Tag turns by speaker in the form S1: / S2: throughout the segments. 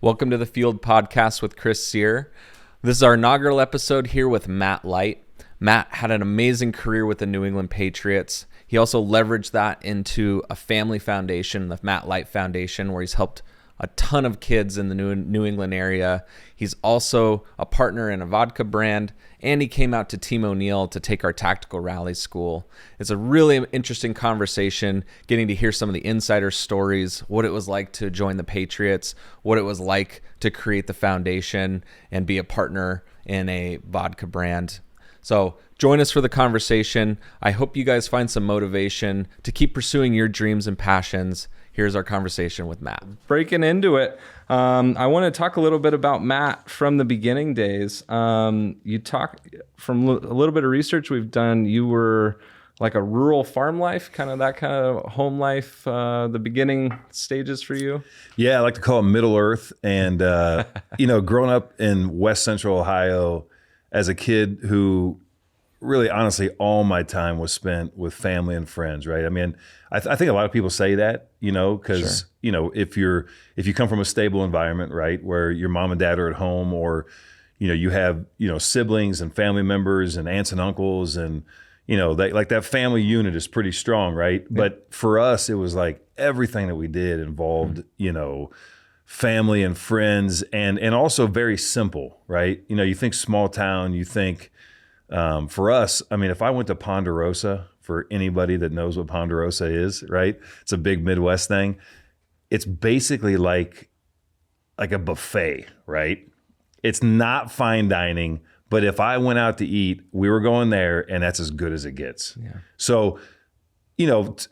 S1: Welcome to the Field Podcast with Chris Sear. This is our inaugural episode here with Matt Light. Matt had an amazing career with the New England Patriots. He also leveraged that into a family foundation, the Matt Light Foundation, where he's helped a ton of kids in the New England area. He's also a partner in a vodka brand, and he came out to Team O'Neill to take our tactical rally school. It's a really interesting conversation, getting to hear some of the insider stories, what it was like to join the Patriots, what it was like to create the foundation and be a partner in a vodka brand. So join us for the conversation. I hope you guys find some motivation to keep pursuing your dreams and passions. Here's our conversation with Matt.
S2: Breaking into it, I want to talk a little bit about Matt from the beginning days. You talk from a little bit of research we've done. You were like a rural farm life, kind of home life, the beginning stages for you.
S3: Yeah, I like to call it Middle Earth. And, growing up in West Central Ohio as a kid who really, honestly, all my time was spent with family and friends, right? I mean, I think a lot of people say that, because,
S2: Sure.
S3: If you come from a stable environment, right, where your mom and dad are at home, or, you have, siblings and family members and aunts and uncles, and, that family unit is pretty strong, right? Yeah. But for us, it was like everything that we did involved, family and friends, and also very simple, right? You think small town, you think, for us, I mean, if I went to Ponderosa, for anybody that knows what Ponderosa is, right? It's a big Midwest thing. It's basically like a buffet, right? It's not fine dining, but if I went out to eat, we were going there, and that's as good as it gets.
S2: Yeah.
S3: So,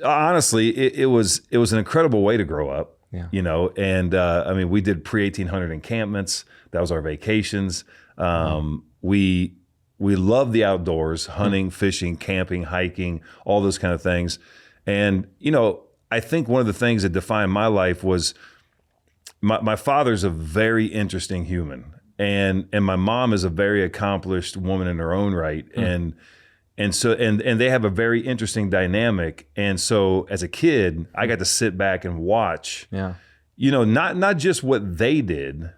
S3: honestly, it was an incredible way to grow up.
S2: Yeah.
S3: And we did pre-1800 encampments. That was our vacations. We love the outdoors, hunting, fishing, camping, hiking, all those kind of things. And, I think one of the things that defined my life was my father's a very interesting human. And my mom is a very accomplished woman in her own right. And so they have a very interesting dynamic. And so as a kid, I got to sit back and watch, not just what they did,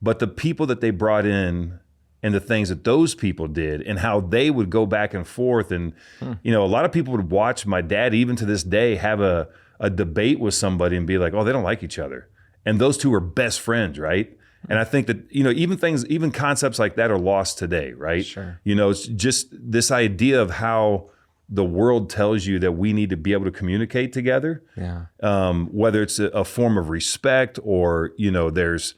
S3: but the people that they brought in, and the things that those people did, and how they would go back and forth. And, a lot of people would watch my dad, even to this day, have a debate with somebody and be like, oh, they don't like each other. And those two are best friends, right? And I think that, even concepts like that are lost today, right?
S2: Sure.
S3: It's just this idea of how the world tells you that we need to be able to communicate together.
S2: Yeah.
S3: Whether it's a form of respect, or, there's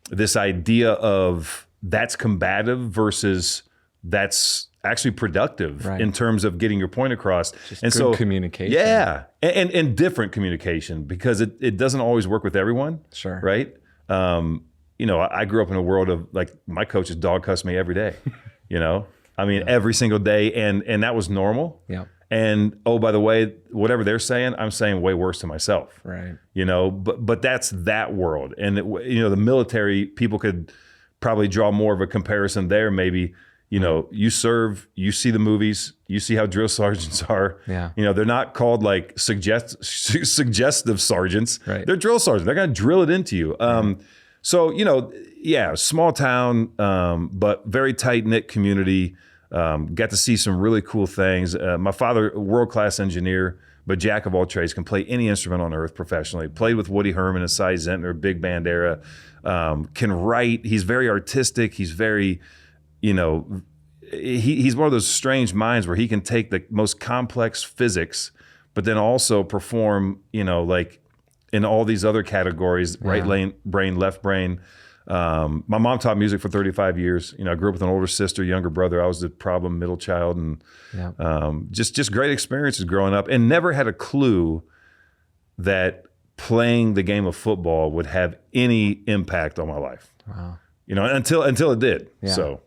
S3: this idea of that's combative versus that's actually productive, right, in terms of getting your point across.
S2: Just and good so communication.
S3: Yeah. And different communication, because it doesn't always work with everyone.
S2: Sure.
S3: Right. I grew up in a world of, like, my coaches dog cussed me every day, every single day. And that was normal.
S2: Yeah.
S3: And, oh, by the way, whatever they're saying, I'm saying way worse to myself.
S2: Right.
S3: But that's that world. And, the military, people could probably draw more of a comparison there. Maybe, you serve, you see the movies, you see how drill sergeants are.
S2: Yeah.
S3: They're not called like suggestive sergeants.
S2: Right.
S3: They're drill sergeants. They're going to drill it into you. So, small town, but very tight knit community. Got to see some really cool things. My father, world-class engineer, but jack of all trades, can play any instrument on earth professionally. Played with Woody Herman and Cy Zentner, big band era. Can write. He's very artistic. He's very, he's one of those strange minds where he can take the most complex physics, but then also perform, like in all these other categories, right brain, left brain. My mom taught music for 35 years. I grew up with an older sister, younger brother. I was the problem middle child, and just great experiences growing up, and never had a clue that playing the game of football would have any impact on my life.
S2: Wow.
S3: Until it did.
S2: Yeah.
S3: So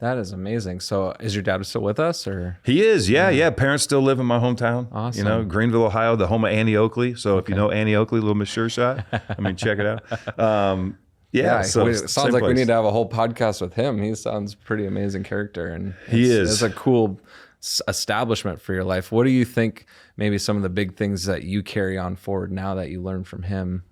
S2: that is amazing. So is your dad still with us, or?
S3: He is. Yeah. Parents still live in my hometown.
S2: Awesome.
S3: Greenville, Ohio, the home of Annie Oakley. So if you know Annie Oakley, little Miss Sure Shot, check it out. So
S2: it sounds like we need to have a whole podcast with him. He sounds pretty amazing character, and it's a cool establishment for your life. What do you think maybe some of the big things that you carry on forward now that you learned from him?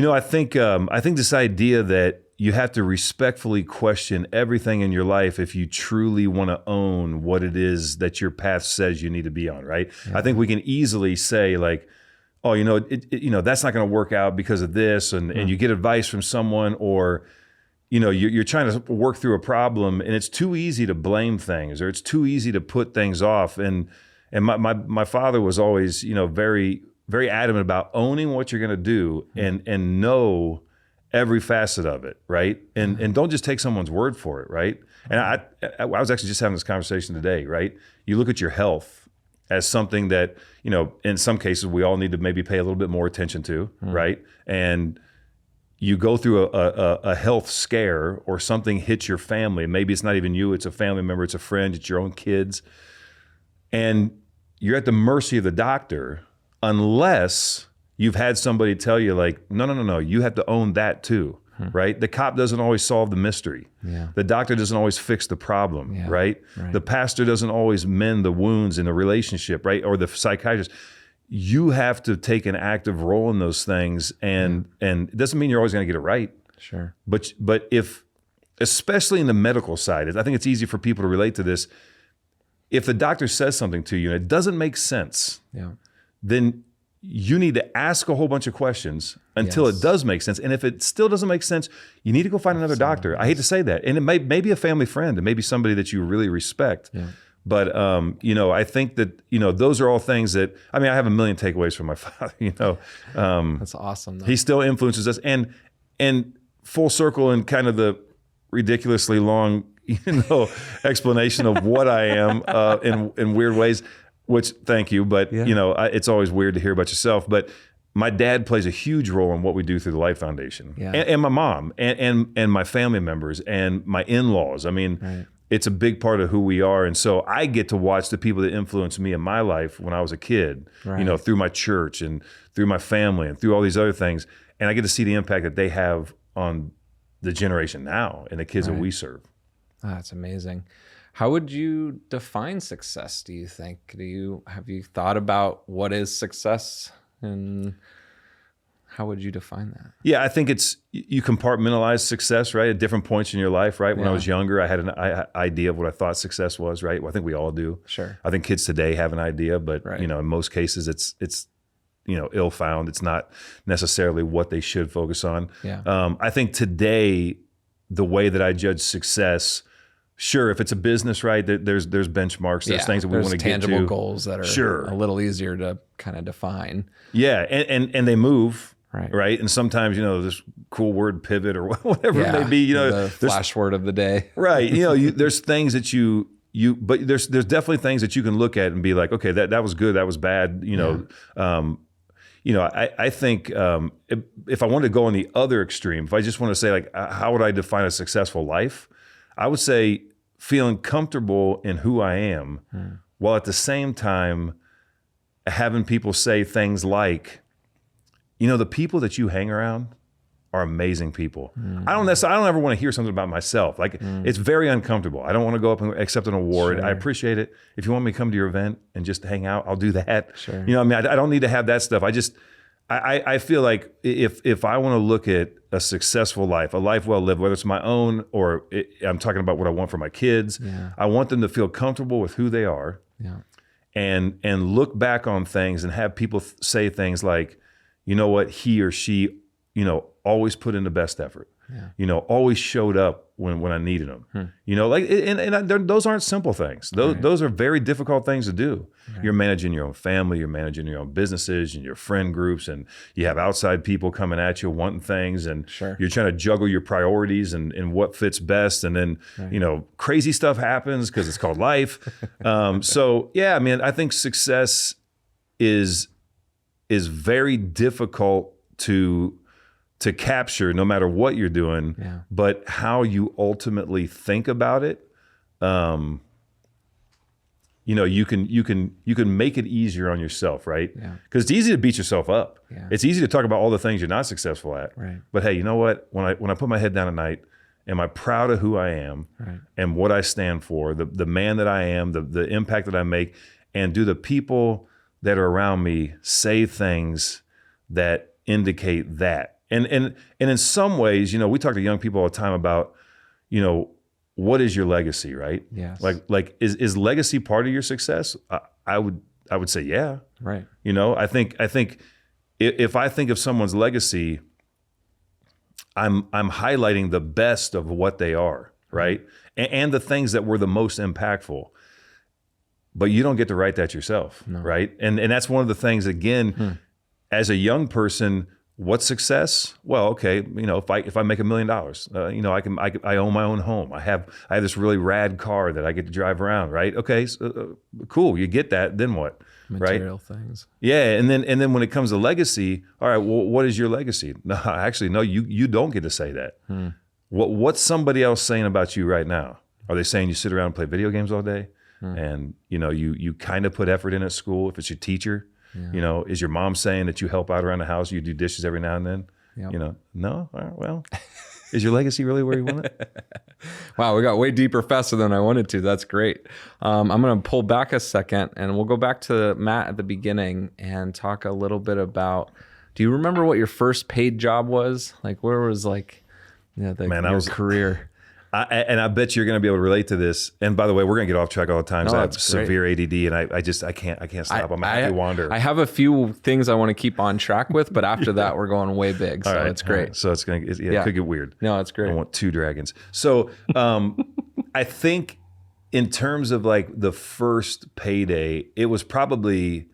S3: I think this idea that you have to respectfully question everything in your life if you truly want to own what it is that your path says you need to be on, right? I think we can easily say like, oh, that's not going to work out because of this, and you get advice from someone, or you're trying to work through a problem, and it's too easy to blame things, or it's too easy to put things off. And my father was always very, very adamant about owning what you're going to do and know every facet of it, right? And don't just take someone's word for it, right? And I was actually just having this conversation today, right? You look at your health as something that, in some cases we all need to maybe pay a little bit more attention to, right? And you go through a health scare, or something hits your family. Maybe it's not even you, it's a family member, it's a friend, it's your own kids. And you're at the mercy of the doctor unless you've had somebody tell you like, no, you have to own that too, right? The cop doesn't always solve the mystery.
S2: Yeah.
S3: The doctor doesn't always fix the problem, right? The pastor doesn't always mend the wounds in the relationship, right? Or the psychiatrist. You have to take an active role in those things, and it doesn't mean you're always going to get it right.
S2: Sure.
S3: But if, especially in the medical side, I think it's easy for people to relate to this. If the doctor says something to you and it doesn't make sense, then you need to ask a whole bunch of questions until it does make sense. And if it still doesn't make sense, you need to go find another doctor. I hate to say that. And it may be a family friend, and maybe somebody that you really respect. Yeah. But, I think that, those are all things that, I have a million takeaways from my father,
S2: That's awesome, though.
S3: He still influences us. And full circle in kind of the ridiculously long, explanation of what I am in weird ways, which, thank you. But, it's always weird to hear about yourself. But my dad plays a huge role in what we do through the Life Foundation, and my mom and my family members and my in-laws. It's a big part of who we are. And so I get to watch the people that influenced me in my life when I was a kid, through my church and through my family and through all these other things. And I get to see the impact that they have on the generation now and the kids that we serve.
S2: Oh, that's amazing. How would you define success, do you think? Have you thought about what is success, and how would you define that?
S3: Yeah, I think you compartmentalize success, right? At different points in your life, right? When I was younger, I had an idea of what I thought success was, right? Well, I think we all do.
S2: Sure.
S3: I think kids today have an idea, but in most cases it's ill-found. It's not necessarily what they should focus on.
S2: Yeah.
S3: I think today, the way that I judge success, sure, if it's a business, right, there's benchmarks, there's things that we want to get to.
S2: Tangible goals that are a little easier to kind of define.
S3: Yeah, and they move. Right. And sometimes, this cool word pivot or whatever it may be,
S2: the flash word of the day.
S3: Right. There's things that but there's definitely things that you can look at and be like, okay, that was good. That was bad. I think if I wanted to go on the other extreme, if I just want to say like, how would I define a successful life? I would say feeling comfortable in who I am, while at the same time having people say things like, the people that you hang around are amazing people. I don't ever want to hear something about myself. Like it's very uncomfortable. I don't want to go up and accept an award. Sure. I appreciate it. If you want me to come to your event and just hang out, I'll do that. Sure. I don't need to have that stuff. I feel like if I want to look at a successful life, a life well lived, whether it's my own or I'm talking about what I want for my kids, I want them to feel comfortable with who they are, and look back on things and have people say things like, you know what, he or she, always put in the best effort. Always showed up when I needed them. Those aren't simple things. Those are very difficult things to do. Right. You're managing your own family, you're managing your own businesses and your friend groups, and you have outside people coming at you wanting things, and you're trying to juggle your priorities and what fits best. And then, crazy stuff happens because it's called life. I think success is very difficult to capture no matter what you're doing, but how you ultimately think about it, you can make it easier on yourself, right? Because it's easy to beat yourself up. It's easy to talk about all the things you're not successful at. Right. But hey, you know what? When I put my head down at night, am I proud of who I am and what I stand for, the man that I am, the impact that I make, and do the people that are around me say things that indicate that? And in some ways, you know, we talk to young people all the time about, you know, what is your legacy, right?
S1: Yes.
S3: Like is legacy part of your success? I would say yeah.
S1: Right.
S3: You know, I think if I think of someone's legacy, I'm highlighting the best of what they are, right? And the things that were the most impactful. But you don't get to write that yourself, right? And that's one of the things, again, as a young person, what's success? Well, okay, you know, if I make $1 million, you know, I own my own home. I have this really rad car that I get to drive around, right? Okay, so, cool, you get that. Then what?
S1: Material things.
S3: Yeah, and then when it comes to legacy, all right, well, what is your legacy? No, actually, no, you don't get to say that. What's somebody else saying about you right now? Are they saying you sit around and play video games all day? And you know, you kind of put effort in at school. If it's your teacher, you know, is your mom saying that you help out around the house, you do dishes every now and then?
S1: Yep.
S3: You know, no. All right, well, is your legacy really where you want it?
S1: Wow, we got way deeper faster than I wanted to. That's great. I'm going to pull back a second, and we'll go back to Matt at the beginning and talk a little bit about. Do you remember what your first paid job was? Like, where was like, your career?
S3: And I bet you're going to be able to relate to this. And by the way, we're going to get off track all the time. I have severe ADD, and I can't stop. I'm a happy wander.
S1: I have a few things I want to keep on track with, but after that, we're going way big. So it's great.
S3: Right. So it could get weird.
S1: No, it's great.
S3: I want 2 dragons. So I think in terms of like the first payday, it was probably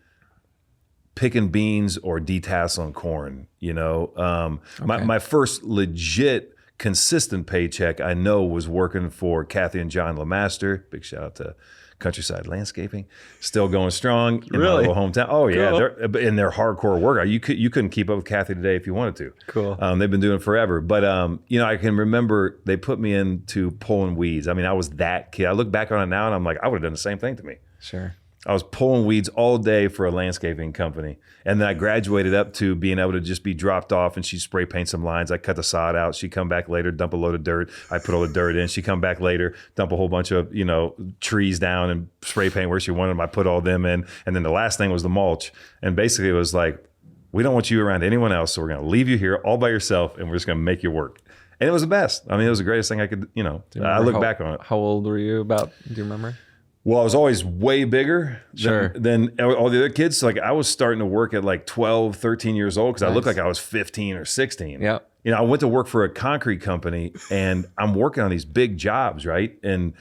S3: picking beans or detasseling corn. You know, my first legit consistent paycheck I know was working for Kathy and John LeMaster. Big shout out to Countryside Landscaping, still going strong in my little hometown. Oh yeah, cool. They're hardcore workout. You couldn't keep up with Kathy today if you wanted to.
S1: Cool.
S3: They've been doing it forever. But you know, I can remember they put me into pulling weeds. I mean, I was that kid. I look back on it now and I'm like, I would have done the same thing to me.
S1: Sure.
S3: I was pulling weeds all day for a landscaping company. And then I graduated up to being able to just be dropped off, and she'd spray paint some lines. I cut the sod out. She'd come back later, dump a load of dirt. I put all the dirt in. She'd come back later, dump a whole bunch of, you know, trees down and spray paint where she wanted them. I put all them in. And then the last thing was the mulch. And basically it was like, we don't want you around anyone else. So we're going to leave you here all by yourself, and we're just going to make you work. And it was the best. I mean, it was the greatest thing I could, you know, I look back on it.
S1: How old were you about? Do you remember?
S3: Well, I was always way bigger
S1: Sure.
S3: than all the other kids. So like I was starting to work at like 12, 13 years old because I looked like I was 15 or 16.
S1: Yeah.
S3: You know, I went to work for a concrete company, and I'm working on these big jobs, right? And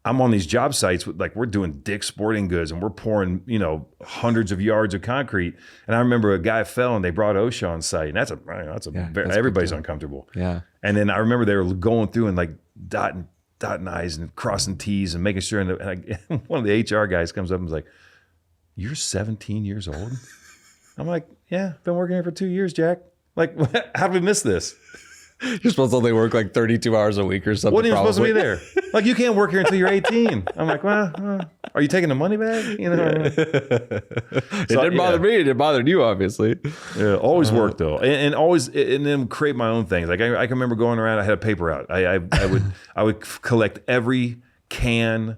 S3: I'm on these job sites with, like, we're doing Dick's Sporting Goods, and we're pouring, you know, hundreds of yards of concrete. And I remember a guy fell, and they brought OSHA on site, and that's everybody's uncomfortable.
S1: Yeah.
S3: And then I remember they were going through and like dotting I's and crossing T's and making sure. And one of the HR guys comes up and is like, "You're 17 years old?" I'm like, "Yeah, been working here for 2 years, Jack. Like, how did we miss this?"
S1: You're supposed to only work like 32 hours a week or something.
S3: What are you supposed to be there? Like, you can't work here until you're 18. I'm like, well, are you taking the money back? You know,
S1: It didn't bother me. It bothered you, obviously.
S3: Yeah, always work though, and always, and then create my own things. Like I can remember going around. I had a paper route. I would collect every can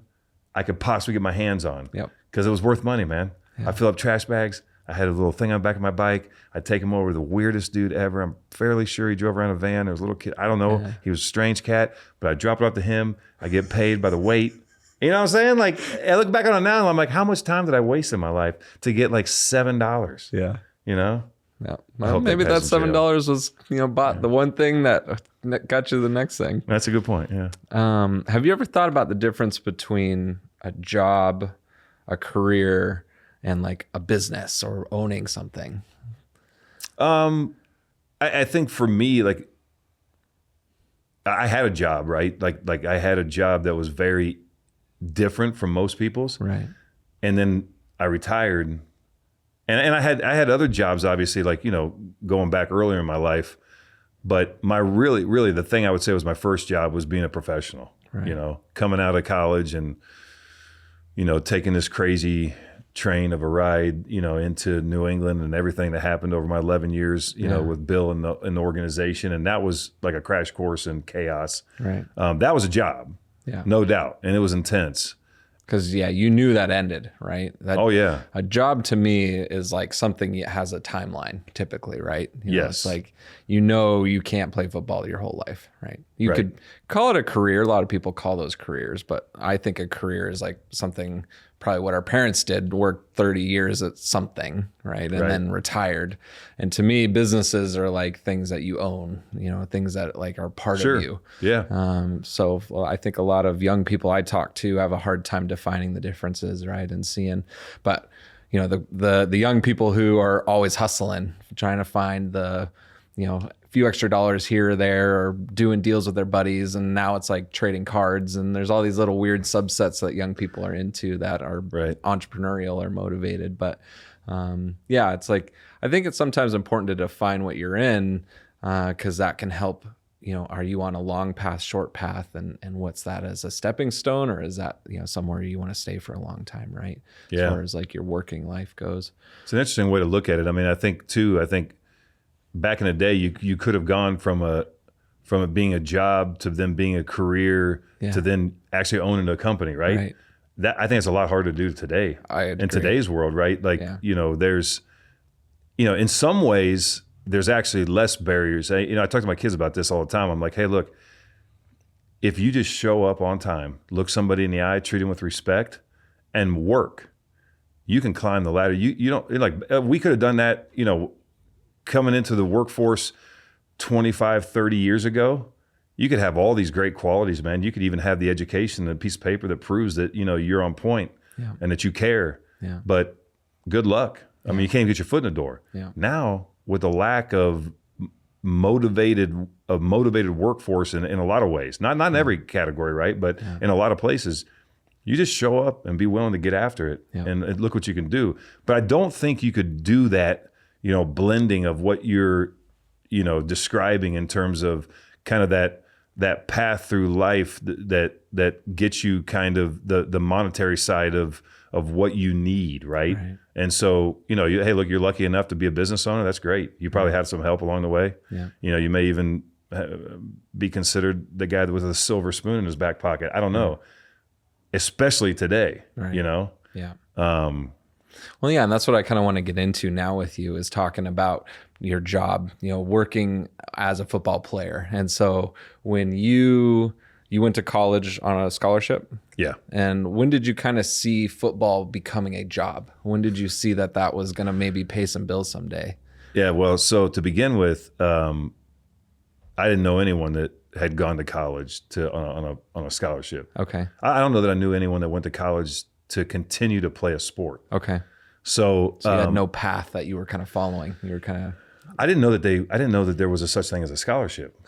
S3: I could possibly get my hands on.
S1: Yep.
S3: Because it was worth money, man. Yeah. I fill up trash bags. I had a little thing on the back of my bike. I'd take him over to the weirdest dude ever. I'm fairly sure he drove around a van. There was a little kid. I don't know. Yeah. He was a strange cat, but I drop it off to him. I get paid by the weight. You know what I'm saying? Like, I look back on it now and I'm like, how much time did I waste in my life to get like $7?
S1: Yeah.
S3: You know?
S1: Yeah. Well, maybe that $7 was, you know, bought the one thing that got you the next thing.
S3: That's a good point. Yeah.
S1: Have you ever thought about the difference between a job, a career, and like a business or owning something?
S3: I think for me, like, I had a job, right? Like I had a job that was very different from most people's.
S1: Right.
S3: And then I retired, and I had other jobs, obviously, like, you know, going back earlier in my life. But my really the thing I would say was my first job was being a professional. Right. You know, coming out of college and, you know, taking this crazy train of a ride, you know, into New England and everything that happened over my 11 years, you know, with Bill and the organization. And that was like a crash course in chaos.
S1: Right.
S3: That was a job, no doubt. And it was intense.
S1: Because you knew that ended, right? That,
S3: Oh, yeah.
S1: A job to me is like something that has a timeline typically, right? You know,
S3: Yes.
S1: it's like, you can't play football your whole life, right? You
S3: Right.
S1: could call it a career. A lot of people call those careers, but I think a career is like something, probably what our parents did, worked 30 years at something, right? And
S3: Right.
S1: then retired. And to me, businesses are like things that you own, things that like are part
S3: Sure.
S1: of you.
S3: Yeah.
S1: So I think a lot of young people I talk to have a hard time defining the differences, right? And seeing, but the young people who are always hustling, trying to find the, few extra dollars here or there, or doing deals with their buddies. And now it's like trading cards, and there's all these little weird subsets that young people are into that are
S3: Right.
S1: entrepreneurial or motivated. But it's like, I think it's sometimes important to define what you're in, because that can help. Are you on a long path, short path, and what's that as a stepping stone, or is that somewhere you want to stay for a long time, right?
S3: Yeah.
S1: As far as like your working life goes.
S3: It's an interesting way to look at it. I mean, I think back in the day, you could have gone from it being a job to then being a career
S1: Yeah.
S3: to then actually owning a company, right?
S1: Right.
S3: That I think it's a lot harder to do today.
S1: I
S3: in
S1: agree.
S3: today's world, right? Like,
S1: Yeah.
S3: there's, in some ways, there's actually less barriers. I talk to my kids about this all the time. I'm like, hey, look, if you just show up on time, look somebody in the eye, treat them with respect, and work, you can climb the ladder. You don't like, we could have done that, coming into the workforce 25, 30 years ago. You could have all these great qualities, man. You could even have the education and a piece of paper that proves that, you're on point
S1: Yeah.
S3: and that you care.
S1: Yeah.
S3: But good luck. I mean, you can't even get your foot in the door.
S1: Yeah.
S3: Now, with the lack of motivated workforce in a lot of ways, not in every category, right? But in a lot of places, you just show up and be willing to get after it and look what you can do. But I don't think you could do that, blending of what you're, describing in terms of kind of that path through life that gets you kind of the monetary side of what you need, right? And so, hey, look, you're lucky enough to be a business owner. That's great. You probably had some help along the way.
S1: Yeah.
S3: You may even be considered the guy with a silver spoon in his back pocket. I don't know, especially today.
S1: Right. Yeah. Well, yeah, and that's what I kind of want to get into now with you, is talking about your job, working as a football player. And so when you went to college on a scholarship,
S3: Yeah.
S1: and when did you kind of see football becoming a job? When did you see that was going to maybe pay some bills someday?
S3: Yeah. Well, so to begin with, I didn't know anyone that had gone to college on a scholarship.
S1: Okay.
S3: I don't know that I knew anyone that went to college to continue to play a sport.
S1: Okay.
S3: So
S1: So you had no path that you were kind of following. You were kind of...
S3: I didn't know that there was a such thing as a scholarship.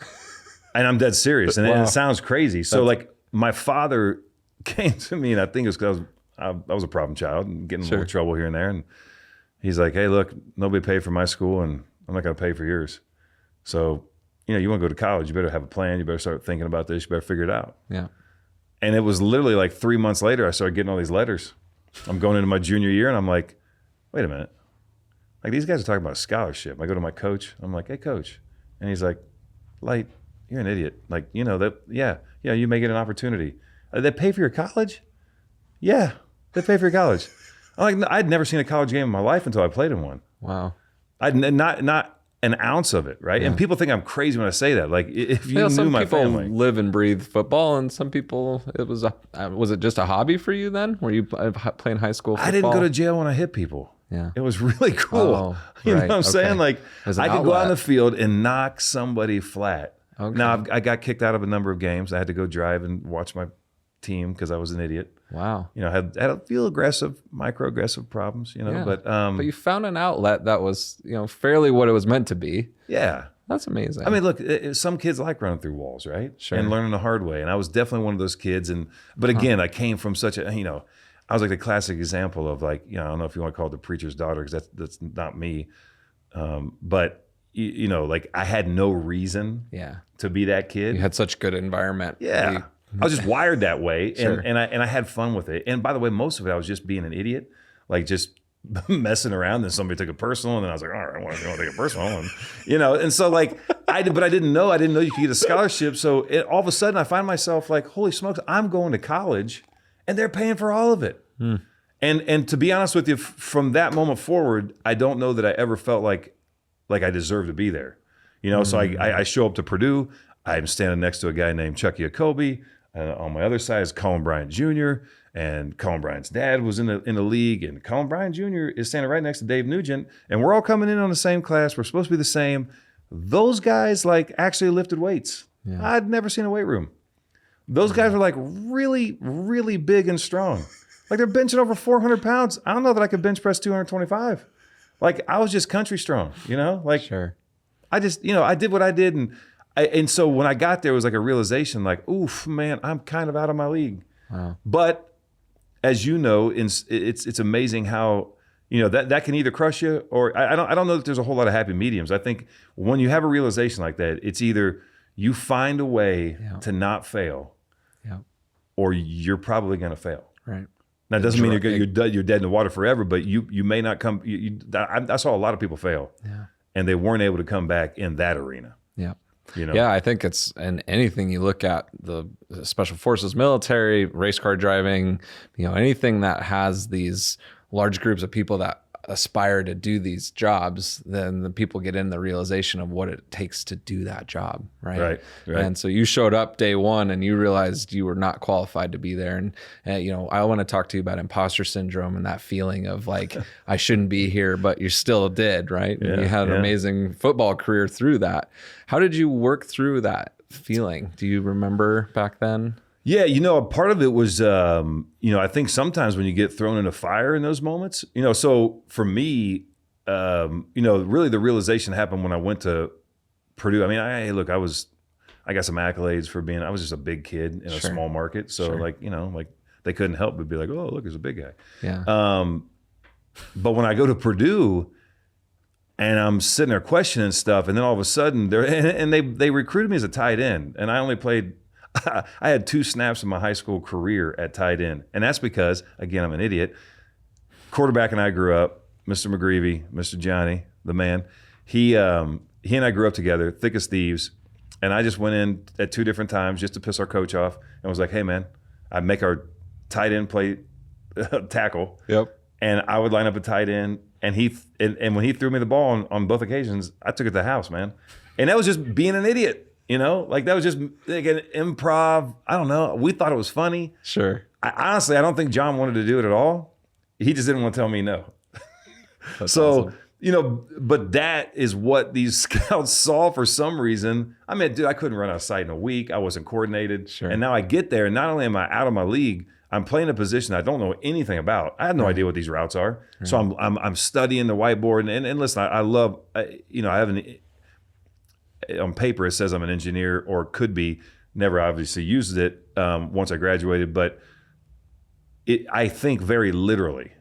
S3: And I'm dead serious. And
S1: Wow.
S3: it sounds crazy. So like my father came to me, and I think it was because I was a problem child and getting in a little trouble here and there. And he's like, hey, look, nobody paid for my school, and I'm not going to pay for yours. So, you want to go to college, you better have a plan. You better start thinking about this. You better figure it out.
S1: Yeah.
S3: And it was literally like 3 months later, I started getting all these letters. I'm going into my junior year, and I'm like, wait a minute. Like, these guys are talking about a scholarship. I go to my coach. I'm like, hey, coach. And he's like, Light, you're an idiot. Like, you may get an opportunity. They pay for your college? Yeah, they pay for your college. I'm like, no, I'd never seen a college game in my life until I played in one.
S1: Wow.
S3: I'd not an ounce of it, right? Yeah. And people think I'm crazy when I say that. Like, if you knew
S1: some
S3: my
S1: people
S3: family.
S1: live and breathe football, and some people, was it just a hobby for you then? Were you playing high school football?
S3: I didn't go to jail when I hit people.
S1: Yeah.
S3: It was really cool.
S1: Oh,
S3: you know
S1: right.
S3: what I'm saying?
S1: Okay.
S3: Like,
S1: As an
S3: I could go out on
S1: outlet.
S3: the field and knock somebody flat.
S1: Okay.
S3: Now, I got kicked out of a number of games. I had to go drive and watch my team because I was an idiot.
S1: Wow.
S3: Had a few microaggressive problems,
S1: Yeah.
S3: but
S1: you found an outlet that was, fairly what it was meant to be.
S3: yeah.
S1: That's amazing.
S3: I mean, look, some kids like running through walls, right?
S1: Sure.
S3: And learning the hard way. And I was definitely one of those kids. But again, I came from such a, I was like the classic example of like, I don't know if you want to call it the preacher's daughter, because that's not me. But like I had no reason
S1: yeah.
S3: to be that kid.
S1: You had such good environment.
S3: Yeah. I was just wired that way.
S1: Sure.
S3: And I had fun with it. And by the way, most of it, I was just being an idiot, like just messing around. Then somebody took it personal. And then I was like, all right, I want to take it personal. And, and so like, but I didn't know you could get a scholarship. So all of a sudden I find myself like, holy smokes, I'm going to college and they're paying for all of it. And to be honest with you, from that moment forward, I don't know that I ever felt like I deserved to be there. You know, so I show up to Purdue. I'm standing next to a guy named Chuck Jacoby. On my other side is Colin Bryant Jr. And Colin Bryant's dad was in the league. And Colin Bryant Jr. is standing right next to Dave Nugent. And we're all coming in on the same class. We're supposed to be the same. Those guys like actually lifted weights. Yeah. I'd never seen a weight room. Those guys are like really, really big and strong. Like they're benching over 400 pounds. I don't know that I could bench press 225. Like I was just country strong, you know? Like
S1: Sure.
S3: I just, I did what I did. And so when I got there, it was like a realization like, oof, man, I'm kind of out of my league.
S1: Wow.
S3: But as you know, it's amazing how, that can either crush you or I don't know that there's a whole lot of happy mediums. I think when you have a realization like that, it's either you find a way to not fail or you're probably going to fail.
S1: Right.
S3: Now, it doesn't mean you're dead in the water forever, but you may not come. I saw a lot of people fail, and they weren't able to come back in that arena.
S1: Yeah. Yeah, I think it's in anything you look at, the special forces, military, race car driving, anything that has these large groups of people that aspire to do these jobs, then the people get in the realization of what it takes to do that job, right? Right. And so you showed up day one and you realized you were not qualified to be there. And I want to talk to you about imposter syndrome and that feeling of like, I shouldn't be here, but you still did, right? Yeah, you had an amazing football career through that. How did you work through that feeling? Do you remember back then?
S3: Yeah, part of it was, I think sometimes when you get thrown in a fire in those moments, so for me, really the realization happened when I went to Purdue. I mean, I got some accolades for I was just a big kid in a small market. So like they couldn't help but be like, oh, look, there's a big guy.
S1: Yeah.
S3: But when I go to Purdue and I'm sitting there questioning stuff, and then all of a sudden they recruited me as a tight end, and I only played. I had 2 snaps in my high school career at tight end. And that's because, again, I'm an idiot. Quarterback and I grew up, Mr. McGreevy, Mr. Johnny, the man. He and I grew up together, thick as thieves. And I just went in at 2 different times just to piss our coach off and was like, hey, man, I'd make our tight end play tackle.
S1: Yep.
S3: And I would line up a tight end. And when he threw me the ball on both occasions, I took it to the house, man. And that was just being an idiot. Like that was just like an improv. I don't know. We thought it was funny.
S1: Sure.
S3: Honestly, I don't think John wanted to do it at all. He just didn't want to tell me no. So, awesome. But that is what these scouts saw for some reason. I mean, dude, I couldn't run outside in a week. I wasn't coordinated.
S1: Sure.
S3: And now I get there, and not only am I out of my league, I'm playing a position I don't know anything about. I have no idea what these routes are. Right. So I'm studying the whiteboard. And listen, I love, I haven't. On paper, it says I'm an engineer, or could be. Never obviously used it once I graduated, but I think very literally,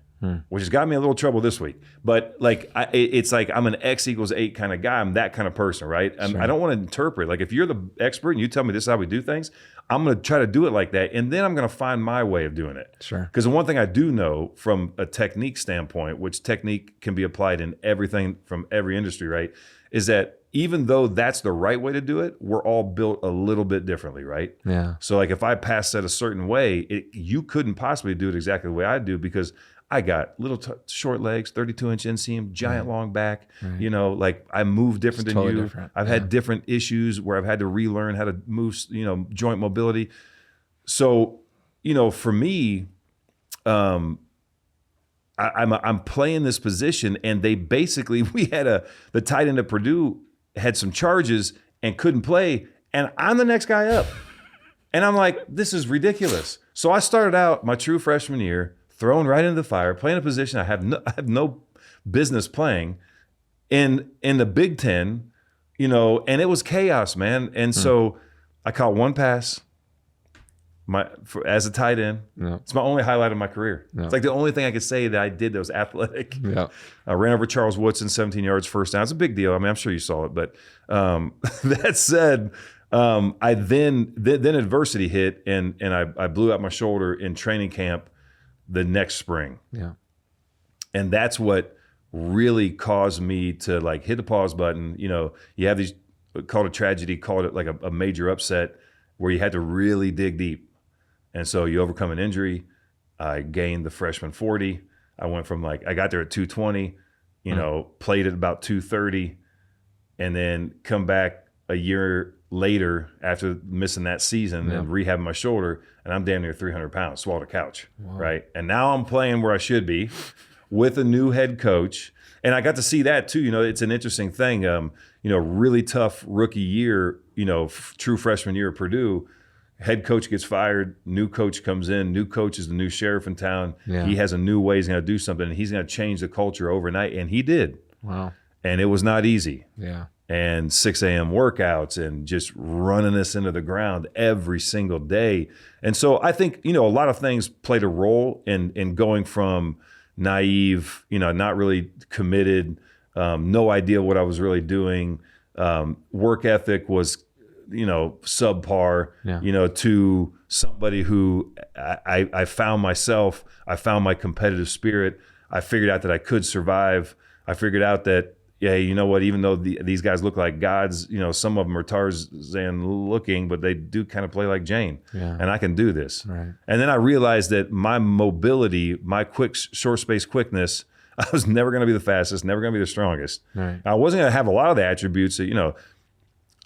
S3: which has got me in a little trouble this week. But like, it's like I'm an X equals 8 kind of guy. I'm that kind of person, right?
S1: Sure.
S3: I don't want to interpret. Like if you're the expert and you tell me this is how we do things, I'm going to try to do it like that, and then I'm going to find my way of doing it.
S1: Sure.
S3: Because the one thing I do know from a technique standpoint, which technique can be applied in everything from every industry, right, is that even though that's the right way to do it, we're all built a little bit differently, right?
S1: Yeah.
S3: So like if I pass that a certain way, you couldn't possibly do it exactly the way I do, because I got little short legs, 32-inch inseam, giant long back. Right. Like I move different than
S1: totally
S3: you.
S1: Different.
S3: I've had different issues where I've had to relearn how to move, joint mobility. So, for me, I'm playing this position, and they basically, the tight end of Purdue had some charges and couldn't play, and I'm the next guy up. And I'm like, this is ridiculous. So I started out my true freshman year thrown right into the fire, playing a position I have no business playing in the Big Ten, and it was chaos, man. And so I caught one pass as a tight end. Yeah. It's my only highlight of my career. Yeah. It's like the only thing I could say that I did that was athletic. Yeah. I ran over Charles Woodson, 17 yards, first down. It's a big deal. I mean, I'm sure you saw it. But that said, I then adversity hit, and I blew out my shoulder in training camp the next spring. Yeah. And that's what really caused me to like hit the pause button. You have these, called a tragedy, called it like a major upset, where you had to really dig deep. And so you overcome an injury, I gained the freshman 40. I went from I got there at 220, played at about 230, and then come back a year later after missing that season and rehabbing my shoulder, and I'm damn near 300 pounds, swallowed a couch, right? And now I'm playing where I should be with a new head coach. And I got to see that too. It's an interesting thing. Really tough rookie year, true freshman year at Purdue. Head coach gets fired, new coach comes in, new coach is the new sheriff in town. Yeah. He has a new way he's going to do something, and he's going to change the culture overnight. And he did. Wow. And it was not easy.
S2: Yeah.
S3: And 6 a.m. workouts and just running us into the ground every single day. And so I think, a lot of things played a role in going from naive, not really committed, no idea what I was really doing. Work ethic was, subpar, to somebody who I found myself, I found my competitive spirit. I figured out that I could survive. I figured out that, yeah, you know what, even though these guys look like gods, some of them are Tarzan looking, but they do kind of play like Jane. Yeah. And I can do this. Right. And then I realized that my mobility, my short space quickness, I was never going to be the fastest, never going to be the strongest. Right. I wasn't going to have a lot of the attributes that,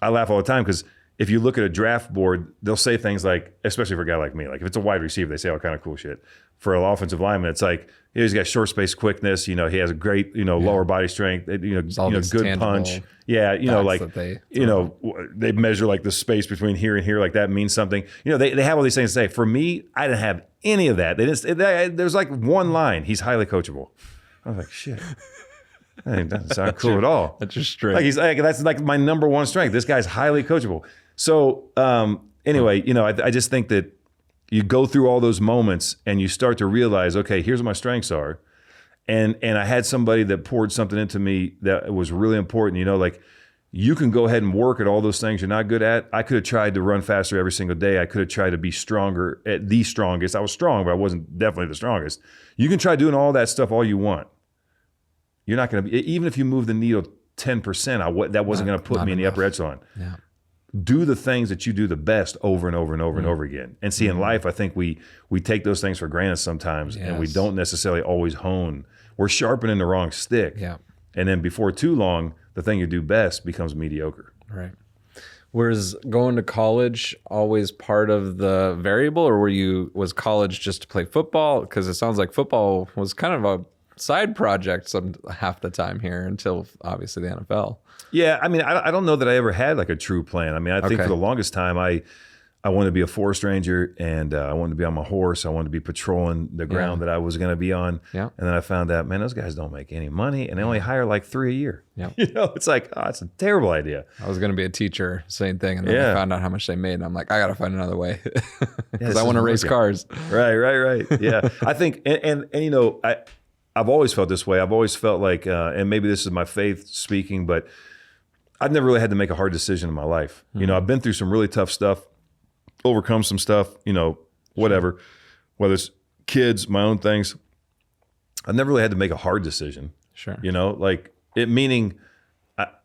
S3: I laugh all the time because if you look at a draft board, they'll say things like, especially for a guy like me, like if it's a wide receiver, they say all kind of cool shit. For an offensive lineman, it's like, he's got short space quickness. He has a great, lower body strength. Good punch. Yeah, they measure like the space between here and here, like that means something. They have all these things to say. For me, I didn't have any of that. There's like one line. He's highly coachable. I was like, shit. That doesn't sound cool at all.
S2: That's your strength.
S3: That's like my number one strength. This guy's highly coachable. So anyway, I just think that you go through all those moments and you start to realize, okay, here's what my strengths are. And I had somebody that poured something into me that was really important. You can go ahead and work at all those things you're not good at. I could have tried to run faster every single day. I could have tried to be stronger at the strongest. I was strong, but I wasn't definitely the strongest. You can try doing all that stuff all you want. You're not going to be, even if you move the needle 10%, that wasn't going to put me in the upper echelon. Yeah. Do the things that you do the best over and over and over and over again. And see, in life, I think we take those things for granted sometimes, and we don't necessarily always hone. We're sharpening the wrong stick. Yeah. And then before too long, the thing you do best becomes mediocre.
S2: Right. Was going to college always part of the variable, or was college just to play football? Because it sounds like football was kind of a side project half the time here until obviously the NFL.
S3: Yeah, I mean, I don't know that I ever had like a true plan. I mean, I think for the longest time, I wanted to be a forest ranger, and I wanted to be on my horse. I wanted to be patrolling the ground that I was going to be on. Yeah. And then I found out, man, those guys don't make any money, and they only hire like 3 a year. Yeah. It's like, oh, it's a terrible idea.
S2: I was going to be a teacher, same thing, and then I found out how much they made, and I'm like, I got to find another way because I want to race cars.
S3: Right. Yeah, I think, and I've always felt this way. I've always felt like, and maybe this is my faith speaking, but I've never really had to make a hard decision in my life. Mm-hmm. I've been through some really tough stuff, overcome some stuff, whatever, whether it's kids, my own things. I've never really had to make a hard decision.
S2: Sure.
S3: Meaning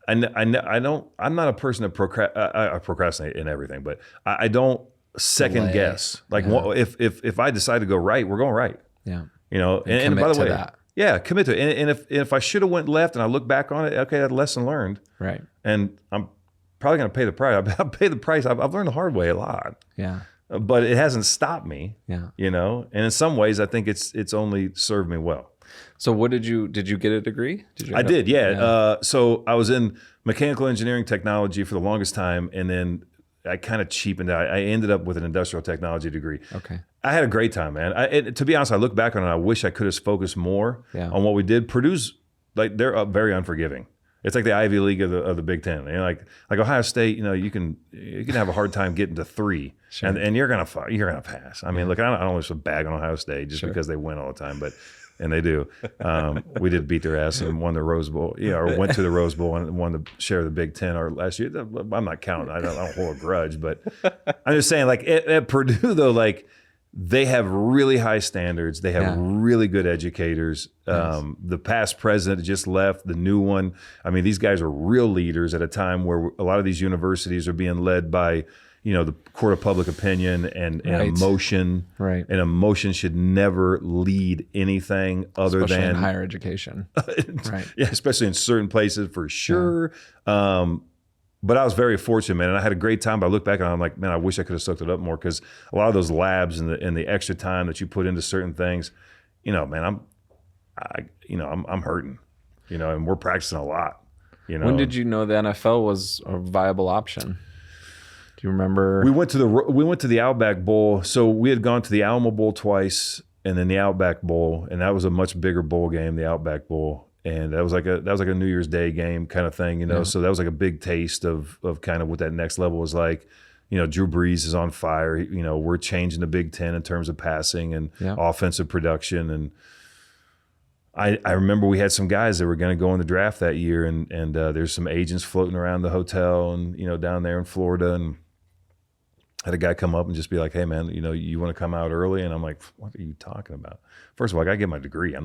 S3: I'm not a person that I procrastinate in everything, but I don't second guess. Like if I decide to go right, we're going right. Yeah. And by the way, that. Yeah, commit to it. And if I should have went left and I look back on it, okay, that's a lesson learned.
S2: Right.
S3: And I'm probably going to pay the price. I'll pay the price. I've learned the hard way a lot.
S2: Yeah.
S3: But it hasn't stopped me. Yeah. And in some ways, I think it's only served me well.
S2: So what did you get a degree?
S3: I did, yeah. So I was in mechanical engineering technology for the longest time, and then I kind of cheapened out. I ended up with an industrial technology degree.
S2: Okay.
S3: I had a great time, man. To be honest, I look back on it, I wish I could have focused more on what we did. Purdue's, they're very unforgiving. It's like the Ivy League of the Big Ten. Like Ohio State, you can have a hard time getting to 3, sure. and you're gonna pass. I mean, look, I don't want to bag on Ohio State just because they win all the time, and they do. We did beat their ass and won the Rose Bowl, or went to the Rose Bowl and won the share of the Big Ten last year. I'm not counting. I don't hold a grudge, but I'm just saying, like at Purdue though, like they have really high standards. They have really good educators. Nice. The past president just left, the new one. I mean, these guys are real leaders at a time where a lot of these universities are being led by, the court of public opinion and
S1: Right.
S3: emotion.
S1: Right.
S3: And emotion should never lead anything other
S1: Especially in
S3: than
S1: higher education. Right.
S3: yeah, especially in certain places for sure. But I was very fortunate, man, and I had a great time. But I look back and I'm like, man, I wish I could have soaked it up more, because a lot of those labs and the extra time that you put into certain things, man, I'm hurting, and we're practicing a lot.
S1: When did you know the NFL was a viable option? Do you remember?
S3: We went to the Outback Bowl. So we had gone to the Alamo Bowl twice, and then the Outback Bowl, and that was a much bigger bowl game, the Outback Bowl. And that was like a New Year's Day game kind of thing,
S1: Yeah.
S3: So that was like a big taste of kind of what that next level was like. Drew Brees is on fire. We're changing the Big Ten in terms of passing and
S1: Yeah.
S3: offensive production. And I remember we had some guys that were going to go in the draft that year, and there's some agents floating around the hotel and down there in Florida, and had a guy come up and just be like, "Hey man, you want to come out early?" And I'm like, "What are you talking about?" First of all, I got to get my degree. I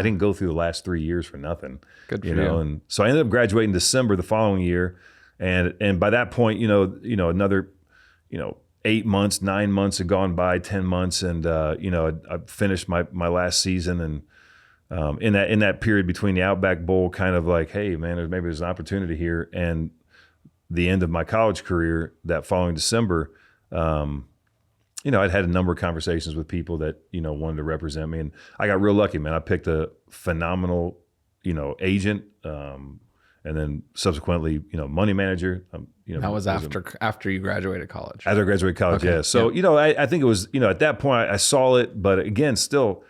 S3: didn't go through the last 3 years for nothing.
S1: Good for you.
S3: And so I ended up graduating December the following year, and by that point, another 8 months, 9 months had gone by, 10 months, and I finished my last season, and in that period between the Outback Bowl, kind of like, hey man, there's an opportunity here, and the end of my college career that following December. I'd had a number of conversations with people that, wanted to represent me, and I got real lucky, man. I picked a phenomenal, agent, and then subsequently, money manager.
S1: That was after you graduated college.
S3: After I graduated college,
S1: Okay.
S3: yeah. So, I think it was, at that point I saw it, but again, still,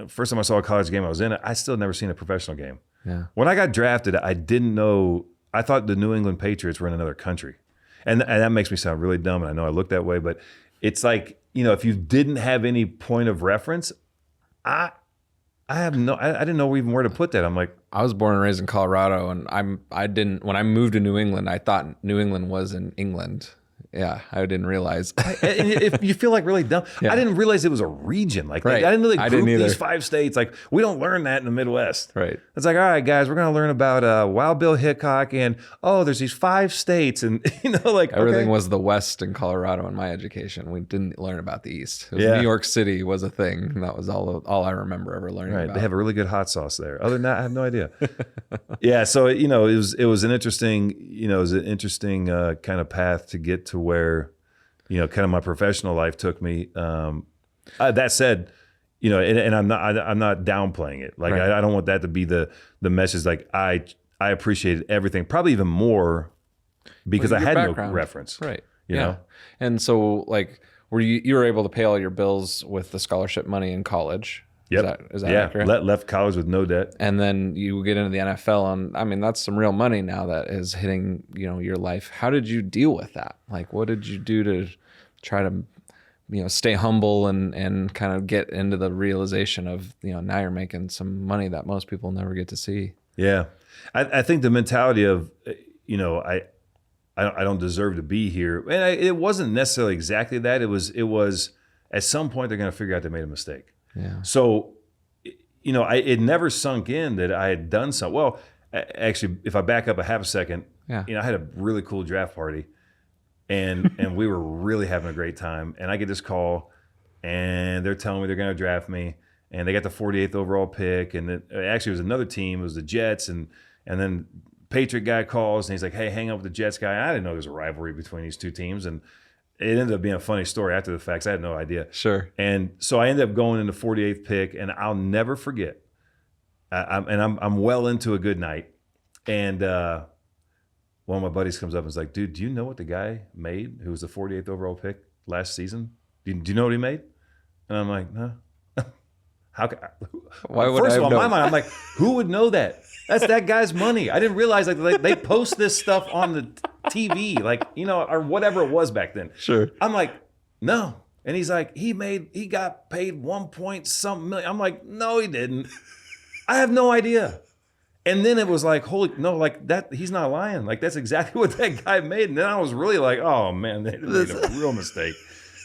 S3: first time I saw a college game I was in, I still had never seen a professional game.
S1: Yeah.
S3: When I got drafted, I didn't know, I thought the New England Patriots were in another country. And that makes me sound really dumb, and I know I look that way, but it's like, if you didn't have any point of reference, I didn't know even where to put that. I'm like,
S1: I was born and raised in Colorado, and when I moved to New England, I thought New England was in England. Yeah, I didn't realize.
S3: and if you feel like really dumb,
S1: Yeah.
S3: I didn't realize it was a region. Like,
S1: Right.
S3: I didn't really
S1: I
S3: group
S1: didn't
S3: these
S1: either.
S3: 5 states. Like, we don't learn that in the Midwest.
S1: Right.
S3: It's like, all right, guys, we're going to learn about Wild Bill Hickok, and there's these 5 states, and
S1: Everything
S3: okay.
S1: was the West in Colorado in my education. We didn't learn about the East. It was
S3: Yeah.
S1: New York City was a thing, and that was all I remember ever learning
S3: Right,
S1: about.
S3: they have a really good hot sauce there. Other than that, I have no idea. Yeah, so it was an interesting, kind of path to get to where, kind of my professional life took me. That said, and I'm not downplaying it. Like,
S1: Right.
S3: I don't want that to be the message. Like, I appreciated everything, probably even more because
S1: Well,
S3: I
S1: your
S3: had
S1: background.
S3: no reference.
S1: Right.
S3: You know?
S1: And so, like, were you were able to pay all your bills with the scholarship money in college?
S3: Yep.
S1: Is that
S3: yeah.
S1: accurate?
S3: Left college with no debt.
S1: And then you get into the NFL, and I mean, that's some real money now that is hitting, your life. How did you deal with that? Like, what did you do to try to, stay humble and kind of get into the realization of, now you're making some money that most people never get to see?
S3: Yeah. I think the mentality of, I don't deserve to be here. And it wasn't necessarily exactly that. It was at some point they're going to figure out they made a mistake.
S1: Yeah.
S3: So, it never sunk in that I had done something. Well, actually, if I back up a half a second,
S1: Yeah.
S3: I had a really cool draft party, and we were really having a great time. And I get this call, and they're telling me they're going to draft me, and they got the 48th overall pick. And it actually was another team. It was the Jets, and then Patriot guy calls, and he's like, "Hey, hang up with the Jets guy." I didn't know there was a rivalry between these 2 teams, and it ended up being a funny story after the fact. I had no idea.
S1: Sure.
S3: And so I ended up going in the 48th pick, and I'll never forget. I'm well into a good night, and one of my buddies comes up and is like, "Dude, do you know what the guy made who was the 48th overall pick last season? Do you know what he made?" And I'm like, "No." How?
S1: Why would
S3: First
S1: I
S3: of all,
S1: have
S3: in my
S1: known?
S3: mind, I'm like, "Who would know that? That's that guy's money." I didn't realize like they post this stuff on the TV, like or whatever it was back then.
S1: Sure.
S3: I'm like, "No." And he's like, he got paid 1 point something million. I'm like, "No, he didn't." I have no idea. And then it was like, holy, no, like that, he's not lying. Like, that's exactly what that guy made. And then I was really like, oh man, they made a real mistake.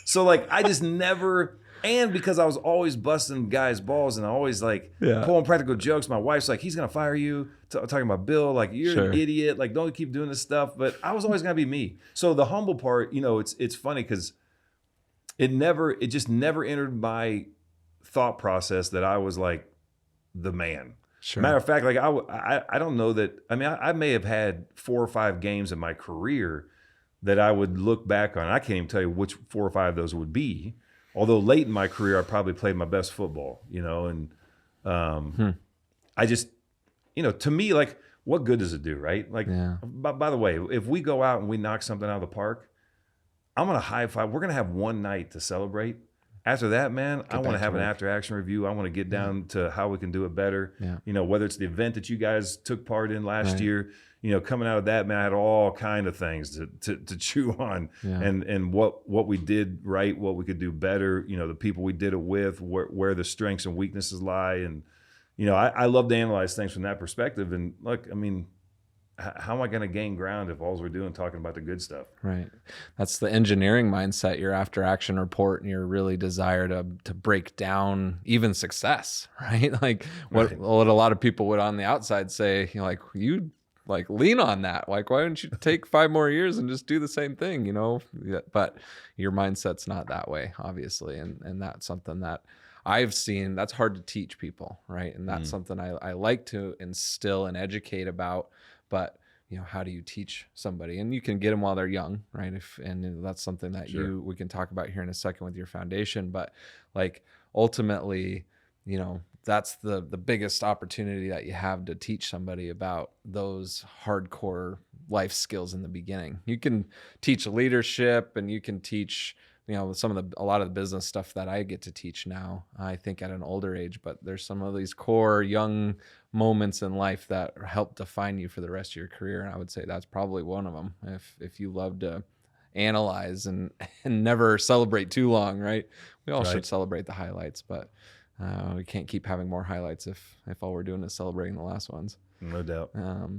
S3: So like, I just never, And because I was always busting guys' balls and I always like
S2: Yeah.
S3: pulling practical jokes, my wife's like, he's gonna fire you. Talking about Bill, like you're
S2: Sure.
S3: an idiot. Like don't keep doing this stuff. But I was always gonna be me. So the humble part, it's funny because it just never entered my thought process that I was like the man.
S2: Sure.
S3: Matter of fact, like I don't know that. I mean, I may have had 4 or 5 games in my career that I would look back on. I can't even tell you which 4 or 5 of those would be. Although late in my career, I probably played my best football, and I just, to me, like, what good does it do, right? Like,
S2: Yeah.
S3: by the way, if we go out and we knock something out of the park, I'm going to high five. We're going to have one night to celebrate. After that, man, I want to have an after action review. I want to get down to how we can do it better.
S2: Yeah.
S3: Whether it's the event that you guys took part in last year, coming out of that, man, I had all kind of things to chew on, and what we did right, what we could do better. The people we did it with, where the strengths and weaknesses lie, and I love to analyze things from that perspective. And look, I mean, how am I going to gain ground if all we're doing is talking about the good stuff?
S2: Right. That's the engineering mindset, your after action report, and your really desire to break down even success, right? Like what a lot of people would on the outside say, you lean on that. Like, why don't you take 5 more years and just do the same thing, But your mindset's not that way, obviously. And that's something that I've seen that's hard to teach people, right? And that's something I like to instill and educate about. But how do you teach somebody? And you can get them while they're young, right? And that's something that we can talk about here in a second with your foundation. But like ultimately, that's the biggest opportunity that you have to teach somebody about those hardcore life skills in the beginning. You can teach leadership, and you can teach a lot of the business stuff that I get to teach now, I think at an older age, but there's some of these core young moments in life that help define you for the rest of your career. And I would say that's probably one of them. If you love to analyze and never celebrate too long, right? We all should celebrate the highlights, but we can't keep having more highlights if all we're doing is celebrating the last ones.
S3: No doubt.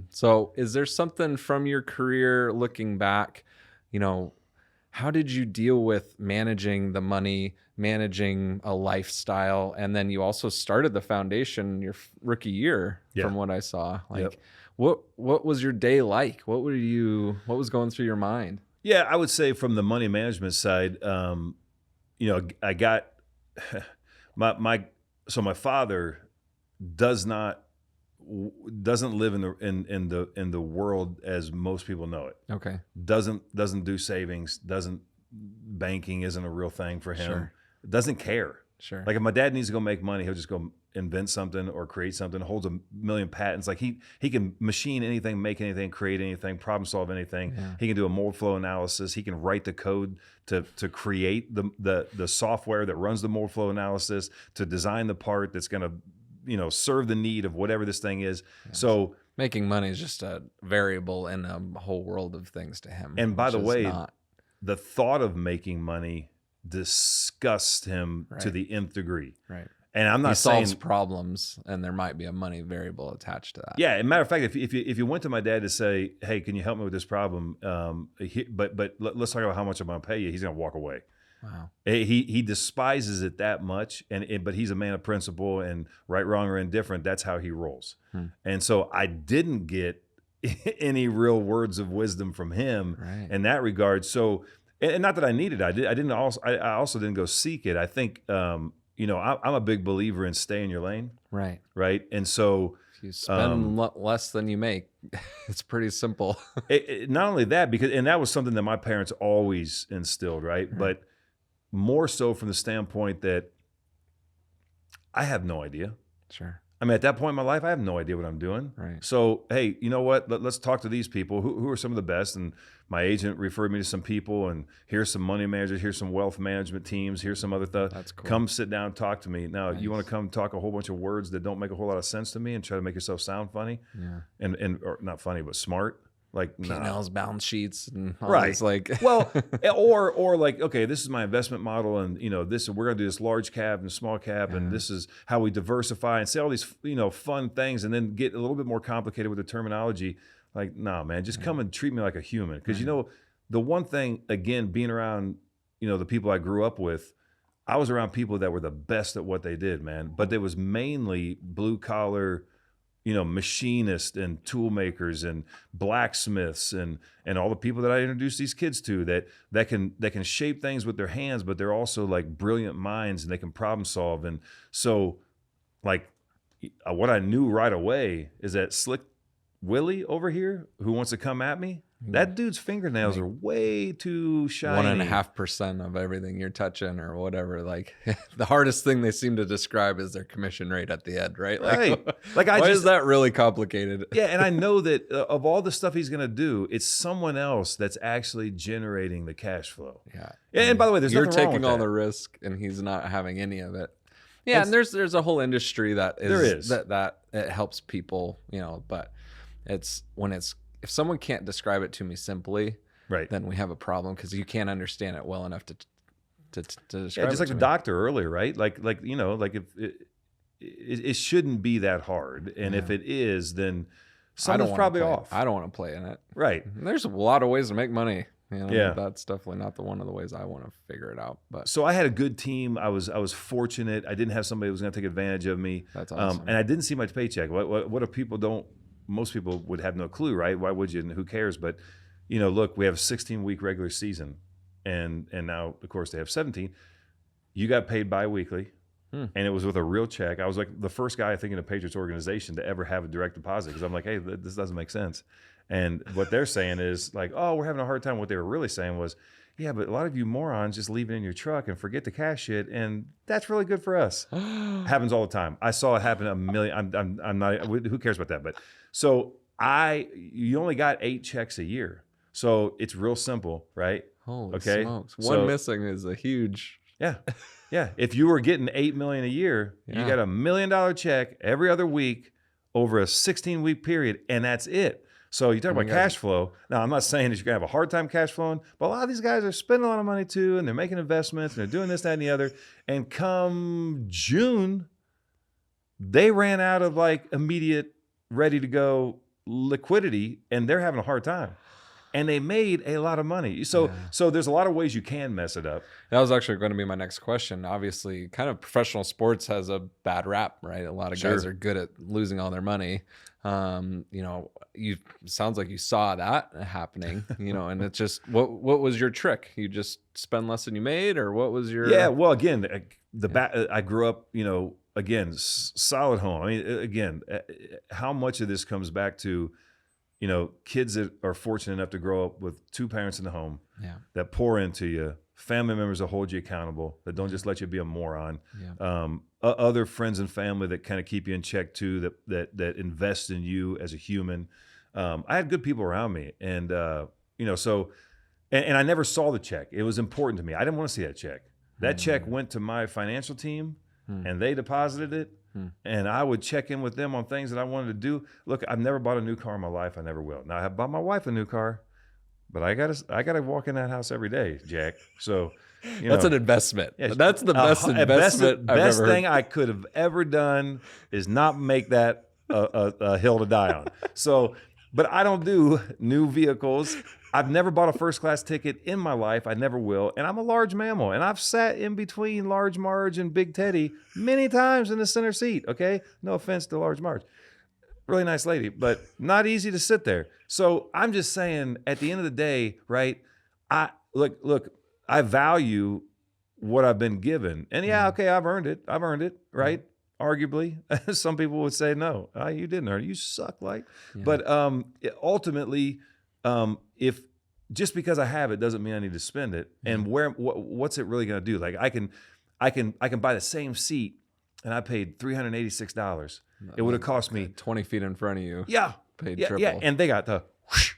S2: So is there something from your career looking back, how did you deal with managing the money, managing a lifestyle, and then you also started the foundation your rookie year, from what I saw? What was your day like? What was going through your mind?
S3: Yeah, I would say from the money management side, I got my father doesn't live in the world as most people know it.
S2: Okay.
S3: Doesn't do savings. Banking isn't a real thing for him.
S2: Sure.
S3: Doesn't care.
S2: Sure.
S3: Like if my dad needs to go make money, he'll just go invent something or create something. Holds a million patents. Like he can machine anything, make anything, create anything, problem solve anything. Yeah. He can do a mold flow analysis. He can write the code to create the software that runs the mold flow analysis, to design the part that's going to serve the need of whatever this thing is. Yeah. So
S2: making money is just a variable in a whole world of things to him.
S3: And by the way, the thought of making money disgusts him to the nth degree.
S2: Right.
S3: And I'm not saying
S2: solves problems, and there might be a money variable attached to that.
S3: Yeah. As a matter of fact, if you went to my dad to say, "Hey, can you help me with this problem?" But let's talk about how much I'm going to pay you. He's going to walk away.
S2: Wow.
S3: He despises it that much, but he's a man of principle, and right, wrong, or indifferent, that's how he rolls. And so I didn't get any real words of wisdom from him in that regard. So, and not that I needed it. I also didn't go seek it. I think I'm a big believer in stay in your lane.
S2: Right.
S3: Right. And so
S2: if you spend less than you make, it's pretty simple.
S3: Not only that, and that was something that my parents always instilled, right? But more so from the standpoint that I have no idea.
S2: Sure.
S3: I mean, at that point in my life, I have no idea what I'm doing.
S2: Right.
S3: So, hey, you know what? Let's talk to these people. Who are some of the best? And my agent referred me to some people, and here's some money managers, here's some wealth management teams, here's some other stuff.
S2: That's cool.
S3: Come sit down and talk to me. Now, you want to come talk a whole bunch of words that don't make a whole lot of sense to me and try to make yourself sound funny?
S2: Yeah.
S3: And or not funny, but smart? Like
S2: P&Ls, balance sheets, and all
S3: right.
S2: this, like
S3: well, or like, okay, this is my investment model, and we're gonna do this large cap and small cap, and this is how we diversify, and say all these fun things, and then get a little bit more complicated with the terminology. Like, nah, man, just come and treat me like a human, because the one thing, again, being around the people I grew up with, I was around people that were the best at what they did, man. But it was mainly blue collar, machinists and tool makers and blacksmiths and all the people that I introduced these kids to that can shape things with their hands, but they're also like brilliant minds and they can problem solve. And so, like, what I knew right away is that Slick Willie over here, who wants to come at me, that dude's fingernails are way too shiny.
S1: 1.5% of everything you're touching or whatever. Like the hardest thing they seem to describe is their commission rate at the end, right?
S3: Right.
S1: Why is that really complicated?
S3: Yeah, and I know that of all the stuff he's going to do, it's someone else that's actually generating the cash flow.
S1: Yeah.
S3: And by the way, there's
S1: you're
S3: nothing wrong
S1: taking
S3: with
S1: all
S3: that.
S1: the risk and he's not having any of it. Yeah, and there's a whole industry that is, that it helps people, but if someone can't describe it to me simply,
S3: Right.
S1: then we have a problem because you can't understand it well enough to describe
S3: Yeah, just
S1: it
S3: like
S1: to
S3: the
S1: me.
S3: doctor earlier, right? Like if it shouldn't be that hard, and if it is, then something's probably off.
S1: I don't want to play in it.
S3: Right.
S1: And there's a lot of ways to make money.
S3: Yeah.
S1: That's definitely not one of the ways I want to figure it out. But
S3: So I had a good team. I was fortunate. I didn't have somebody who was going to take advantage of me.
S1: That's awesome.
S3: And I didn't see my paycheck. What if people don't? Most people would have no clue, right? Why would you? And who cares? But look, we have a 16-week regular season, and now of course they have 17. You got paid bi-weekly, and it was with a real check. I was like the first guy I think in the Patriots organization to ever have a direct deposit because I'm like, hey, this doesn't make sense. And what they're saying is like, oh, we're having a hard time. What they were really saying was, yeah, but a lot of you morons just leave it in your truck and forget to cash it, and that's really good for us. Happens all the time. I saw it happen a million. I'm not. Who cares about that? But so you only got 8 checks a year, so it's real simple, right?
S1: holy smokes,
S3: So-
S1: one missing is a huge.
S3: Yeah, yeah. If you were getting $8 million a year, you
S1: Yeah.
S3: got $1 million check every other week over a 16-week period, and that's it. So you talk about cash flow. Now, I'm not saying that you're going to have a hard time cash flowing, but a lot of these guys are spending a lot of money too, and they're making investments, and they're doing this, that, and the other. And come June, they ran out of like immediate, ready to go liquidity, and they're having a hard time. And they made a lot of money. So there's a lot of ways you can mess it up.
S1: That was actually going to be my next question. Obviously, kind of professional sports has a bad rap, right? A lot of guys are good at losing all their money. Sounds like you saw that happening, and it's just, what was your trick? You just spend less than you made, or what was your?
S3: Yeah, well, again, I grew up, again, solid home. I mean, again, how much of this comes back to, kids that are fortunate enough to grow up with 2 parents in the home that pour into you, family members that hold you accountable, that don't just let you be a moron, other friends and family that kind of keep you in check too, that invest in you as a human. I had good people around me, and so I never saw the check. It was important to me. I didn't want to see that check. That check went to my financial team, and they deposited it. And I would check in with them on things that I wanted to do. Look, I've never bought a new car in my life. I never will. Now, I bought my wife a new car, but I gotta walk in that house every day, Jack. So
S1: That's an investment.
S3: Yeah,
S1: That's the best investment I've
S3: best
S1: ever
S3: thing I could have ever done is not make that a hill to die on. So, but I don't do new vehicles. I've never bought a first class ticket in my life. I never will. And I'm a large mammal. And I've sat in between Large Marge and Big Teddy many times in the center seat. Okay. No offense to Large Marge. Really nice lady, but not easy to sit there. So I'm just saying at the end of the day, right? Look, I value what I've been given. And okay, I've earned it, right? Arguably, some people would say, no, you didn't earn it. You suck, But ultimately, if just because I have it doesn't mean I need to spend it. And what's it really going to do? Like I can buy the same seat, and I paid $386. It would have cost me
S1: 20 feet in front of you. Paid triple.
S3: Yeah, and they got the whoosh,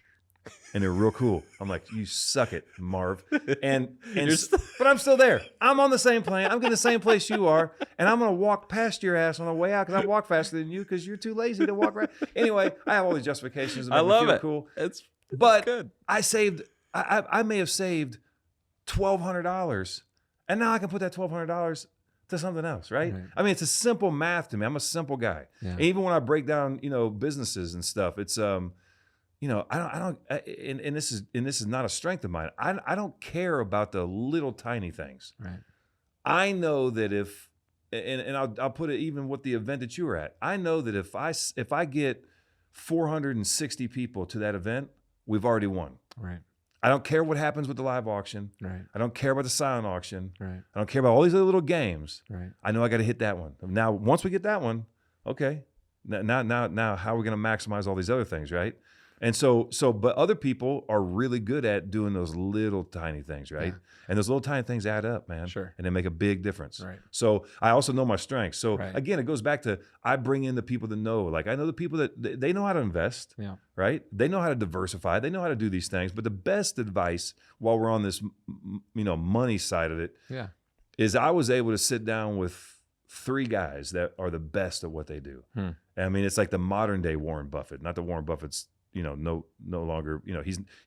S3: and they're real cool. I'm like, you suck it, Marv. But I'm still there. I'm on the same plane. I'm getting the same place you are, and I'm gonna walk past your ass on the way out because I walk faster than you because you're too lazy to walk right. Anyway, I have all these justifications. That
S1: I
S3: make me
S1: love
S3: feel
S1: it.
S3: Cool.
S1: It's
S3: But I saved. I may have saved $1,200, and now I can put that $1,200 to something else, right? I mean, it's a simple math to me. I'm a simple guy.
S1: Yeah.
S3: And even when I break down, businesses and stuff, it's I don't, and this is not a strength of mine. I don't care about the little tiny things.
S1: Right.
S3: I know that and I'll put it even with the event that you were at. I know that if I get 460 people to that event, we've already won.
S1: Right.
S3: I don't care what happens with the live auction.
S1: Right.
S3: I don't care about the silent auction.
S1: Right.
S3: I don't care about all these other little games.
S1: Right.
S3: I know I got to hit that one. Now, once we get that one, okay. Now, how are we going to maximize all these other things, right? And but other people are really good at doing those little tiny things, right?
S1: Yeah.
S3: And those little tiny things add up, man.
S1: Sure.
S3: And they make a big difference.
S1: Right.
S3: So I also know my strengths. So
S1: Right.
S3: again, it goes back to I bring in the people that know. Like I know the people that they know how to invest,
S1: Yeah.
S3: right? They know how to diversify. They know how to do these things. But the best advice while we're on this, money side of it,
S1: Yeah.
S3: is I was able to sit down with 3 guys that are the best at what they do. I mean, it's like the modern day Warren Buffett, not the Warren Buffett's, no longer,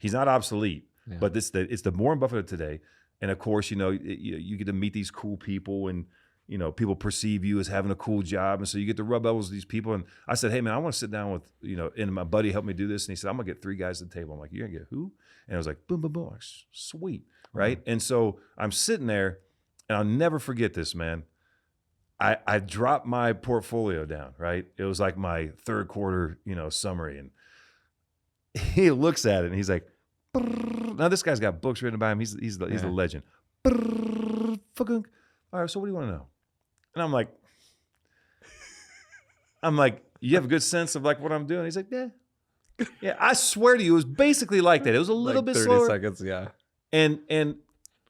S3: he's not obsolete,
S1: Yeah.
S3: but it's the Warren Buffett of today. And of course, you get to meet these cool people and, people perceive you as having a cool job. And so you get to rub elbows with these people. And I said, hey man, I want to sit down with, and my buddy helped me do this. And he said, I'm gonna get 3 guys at the table. I'm like, you're gonna get who? And I was like, boom, boom, boom. I'm like, sweet. Right. And so I'm sitting there and I'll never forget this, man. I dropped my portfolio down, right? It was like my third quarter, summary. And he looks at it and he's like, brrr. Now this guy's got books written by him. He's the legend. Brrr, fucking, all right, so what do you want to know? And I'm like, you have a good sense of like what I'm doing? He's like, yeah. Yeah, I swear to you, it was basically like that. It was a little bit
S1: 30
S3: slower.
S1: seconds, yeah.
S3: And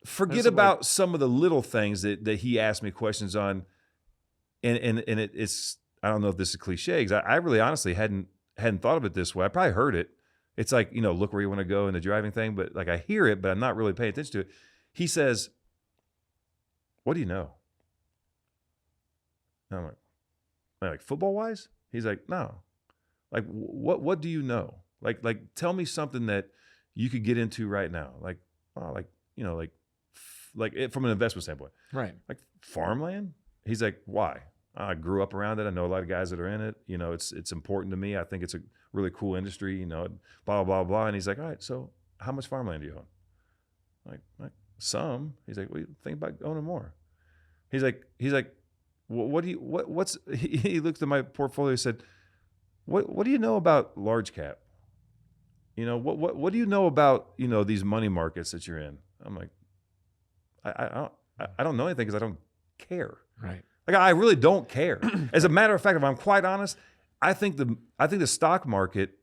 S3: forget
S1: That's
S3: about some of the little things that he asked me questions on. And it's I don't know if this is cliche because I really honestly hadn't thought of it this way. I probably heard it. It's like, look where you want to go in the driving thing, but like I hear it, but I'm not really paying attention to it. He says, what do you know? And I'm like football wise? He's like, no. Like what do you know? Like tell me something that you could get into right now. Like from an investment standpoint.
S1: Right.
S3: Like farmland? He's like, why? I grew up around it. I know a lot of guys that are in it. It's important to me. I think it's a really cool industry, blah, blah, blah, blah. And he's like, all right, so how much farmland do you own? Like some. He's like, well, think about owning more. He's like, what's, he looked at my portfolio and said, what do you know about large cap? What do you know about, these money markets that you're in? I'm like, I don't know anything because I don't care.
S1: Right.
S3: Like I really don't care. As a matter of fact, if I'm quite honest, I think the stock market,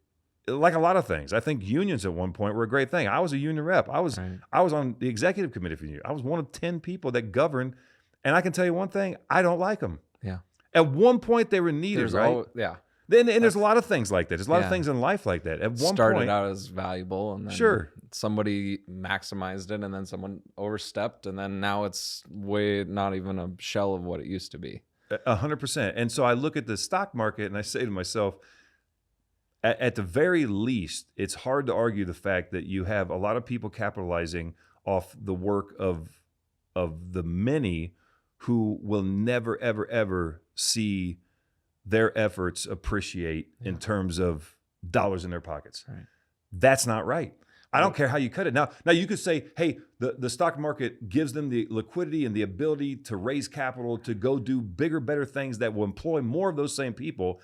S3: like a lot of things, I think unions at one point were a great thing. I was a union rep. I was on the executive committee for you. I was one of 10 people that govern, and I can tell you one thing: I don't like them.
S1: Yeah.
S3: At one point, they were needed, right? And there's a lot of things like that. There's a lot of things in life like that. At one
S1: started
S3: point,
S1: out as valuable, and then somebody maximized it, and then someone overstepped, and then now it's not even a shell of what it used to be.
S3: 100%. And so I look at the stock market and I say to myself, at the very least, it's hard to argue the fact that you have a lot of people capitalizing off the work of the many who will never, ever, ever see their efforts appreciate in terms of dollars in their pockets.
S1: Right.
S3: That's not right. I don't care how you cut it. Now you could say, hey, the stock market gives them the liquidity and the ability to raise capital to go do bigger, better things that will employ more of those same people.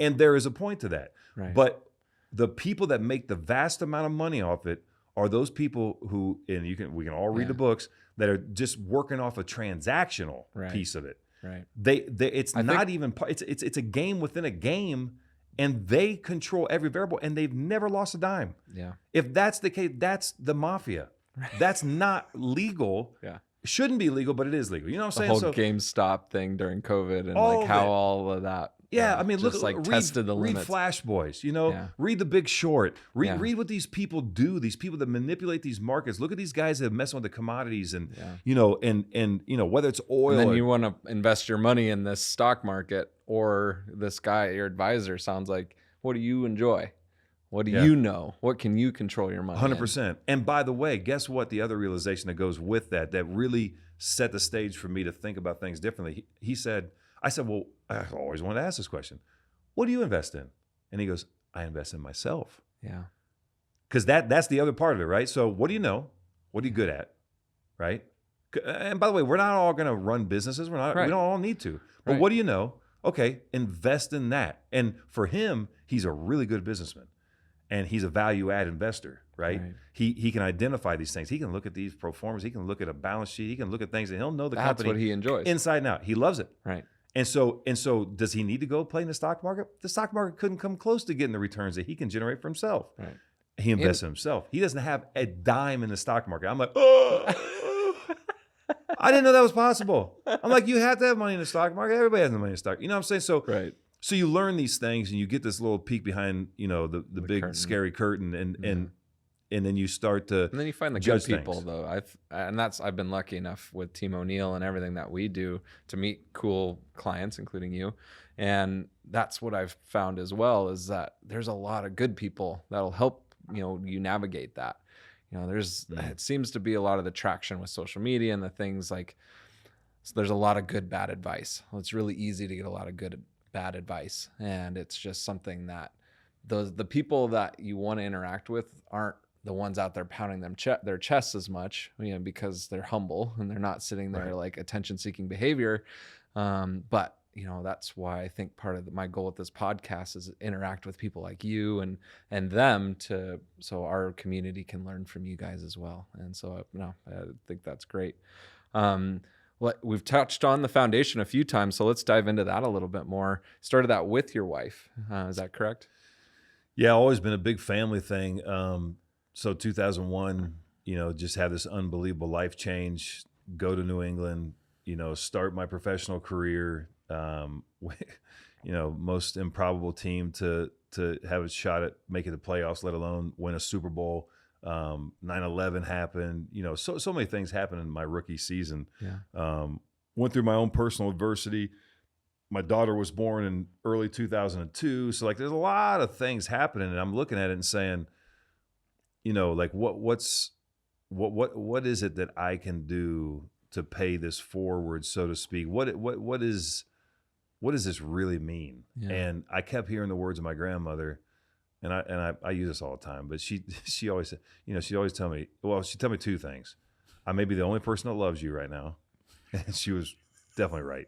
S3: And there is a point to that.
S1: Right.
S3: But the people that make the vast amount of money off it are those people who, and we can all read the books, that are just working off a transactional piece of it.
S1: Right.
S3: It's a game within a game, and they control every variable, and they've never lost a dime.
S1: Yeah.
S3: If that's the case, that's the mafia. That's not legal.
S1: Yeah.
S3: Shouldn't be legal, but it is legal. You know what I'm saying?
S1: The whole GameStop thing during COVID and like how all of that.
S3: Yeah, I mean,
S1: just tested the
S3: read
S1: limits.
S3: Flash Boys, read The Big Short, read what these people do, these people that manipulate these markets. Look at these guys that are messing with the commodities and, whether it's oil.
S1: And then you want to invest your money in this stock market, or this guy, your advisor, sounds like, what do you enjoy? What do you know? What can you control your money
S3: 100%. And by the way, guess what? The other realization that goes with that really set the stage for me to think about things differently. I said, well, I always wanted to ask this question. What do you invest in? And he goes, I invest in myself.
S1: Yeah.
S3: Because that's the other part of it, right? So what do you know? What are you good at? Right? And by the way, we're not all going to run businesses. We don't all need to. But
S1: Right.
S3: what do you know? Okay, invest in that. And for him, he's a really good businessman. And he's a value add investor, right? He can identify these things. He can look at these pro formas. He can look at a balance sheet. He can look at things, and he'll know the
S1: That's
S3: company
S1: what he enjoys.
S3: inside and out. He loves it.
S1: Right.
S3: And so does he need to go play in the stock market? The stock market couldn't come close to getting the returns that he can generate for himself.
S1: Right.
S3: He invests in himself. He doesn't have a dime in the stock market. I'm like, oh, I didn't know that was possible. I'm like, you have to have money in the stock market. Everybody has money in the stock. You know what I'm saying? So,
S1: Right.
S3: so you learn these things, and you get this little peek behind, the big
S1: curtain.
S3: scary curtain, and then you start to
S1: And then you find the good
S3: judge
S1: people,
S3: things.
S1: though. I've been lucky enough with Team O'Neill and everything that we do to meet cool clients, including you. And that's what I've found as well, is that there's a lot of good people that'll help you navigate that. It seems to be a lot of the traction with social media and the things like. So there's a lot of good, bad advice. Well, it's really easy to get a lot of good, bad advice, and it's just something that the people that you want to interact with aren't the ones out there pounding their chests as much, because they're humble and they're not sitting there like attention-seeking behavior. But that's why I think part of my goal with this podcast is interact with people like you and them so our community can learn from you guys as well. And so I think that's great. We've touched on the foundation a few times, so let's dive into that a little bit more. Started that with your wife. Is that correct?
S3: Yeah, always been a big family thing. So 2001, just have this unbelievable life change, go to New England, start my professional career, most improbable team to have a shot at making the playoffs, let alone win a Super Bowl. 9/11 happened, so many things happened in my rookie season.
S1: Yeah.
S3: Went through my own personal adversity. My daughter was born in early 2002. So there's a lot of things happening, and I'm looking at it and saying, what is it that I can do to pay this forward, so to speak? What does this really mean?
S1: Yeah.
S3: And I kept hearing the words of my grandmother. And I use this all the time, but she always she'd always tell me, she'd tell me two things. I may be the only person that loves you right now, and she was definitely right,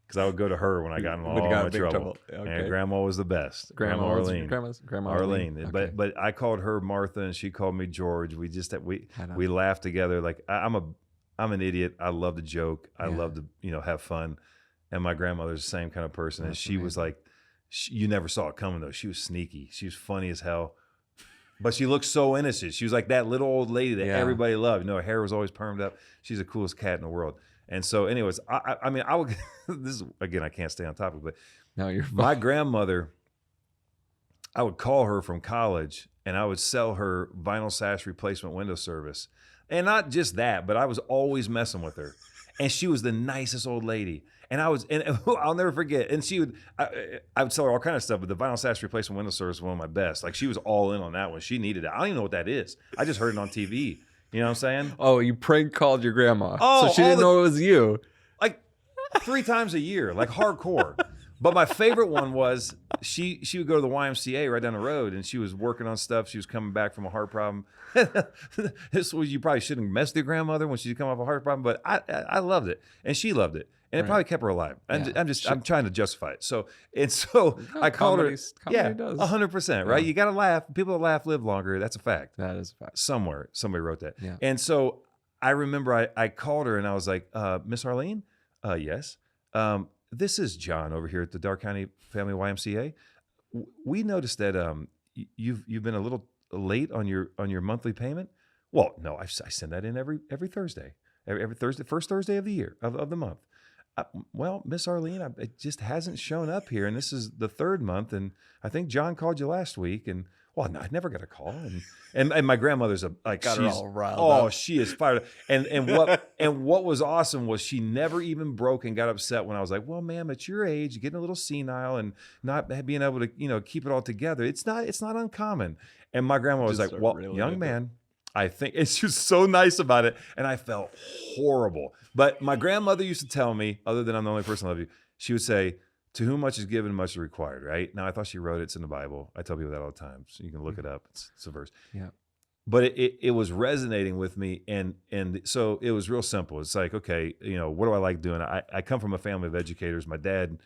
S3: because I would go to her when I got in all my trouble.
S1: Okay.
S3: And Grandma was the best. Grandma Arlene.
S1: Grandma
S3: Arlene.
S1: Okay.
S3: But I called her Martha, and she called me George. We laughed together. I'm an idiot. I love to joke. I love to have fun. And my grandmother's the same kind of person, and she was like. You never saw it coming, though. She was sneaky. She was funny as hell. But she looked so innocent. She was like that little old lady that everybody loved. Her hair was always permed up. She's the coolest cat in the world. And so, anyways, I would. This is, again, I can't stay on topic, but
S1: No, you're fine.
S3: my grandmother, I would call her from college, and I would sell her vinyl sash replacement window service. And not just that, but I was always messing with her. And she was the nicest old lady. And I'll never forget. And I would sell her all kind of stuff, but the vinyl sash replacement window service was one of my best. She was all in on that one. She needed it. I don't even know what that is. I just heard it on TV. You know what I'm saying?
S1: Oh, you prank called your grandma.
S3: Oh,
S1: so she didn't know it was you.
S3: 3 times a year, hardcore. But my favorite one was she would go to the YMCA right down the road, and she was working on stuff. She was coming back from a heart problem. This was, you probably shouldn't mess with your grandmother when she come off a heart problem, but I loved it, and she loved it, and it probably kept her alive. I'm trying to justify it. So I called her.
S1: Comedy does.
S3: 100%. Right? You got to laugh. People that laugh live longer. That's a fact.
S1: That is a fact.
S3: Somewhere somebody wrote that.
S1: Yeah.
S3: And so I remember I called her and I was like, Miss Arlene, yes. This is John over here at the Darke County Family YMCA. We noticed that you've been a little late on your monthly payment. Well, no, I send that in every Thursday, every Thursday, first Thursday of the year of the month. Well, Miss Arlene, it just hasn't shown up here, and this is the 3rd month, and I think John called you last week, and well, no, I never got a call, and my grandmother's
S1: Got her
S3: she's
S1: all riled up.
S3: She is fired up, and what was awesome was she never even broke and got upset when I was like, well, ma'am, at your age, you're getting a little senile and not being able to keep it all together. It's not uncommon, and my grandma was like, well, young man. I think it's just so nice about it. And I felt horrible. But my grandmother used to tell me, other than I'm the only person I love you, she would say, to whom much is given, much is required, right? Now, I thought she wrote it. It's in the Bible. I tell people that all the time. So you can look it up. It's a verse.
S1: Yeah.
S3: but it was resonating with me, and so it was real simple. It's like, okay, what do I like doing? I come from a family of educators. My dad,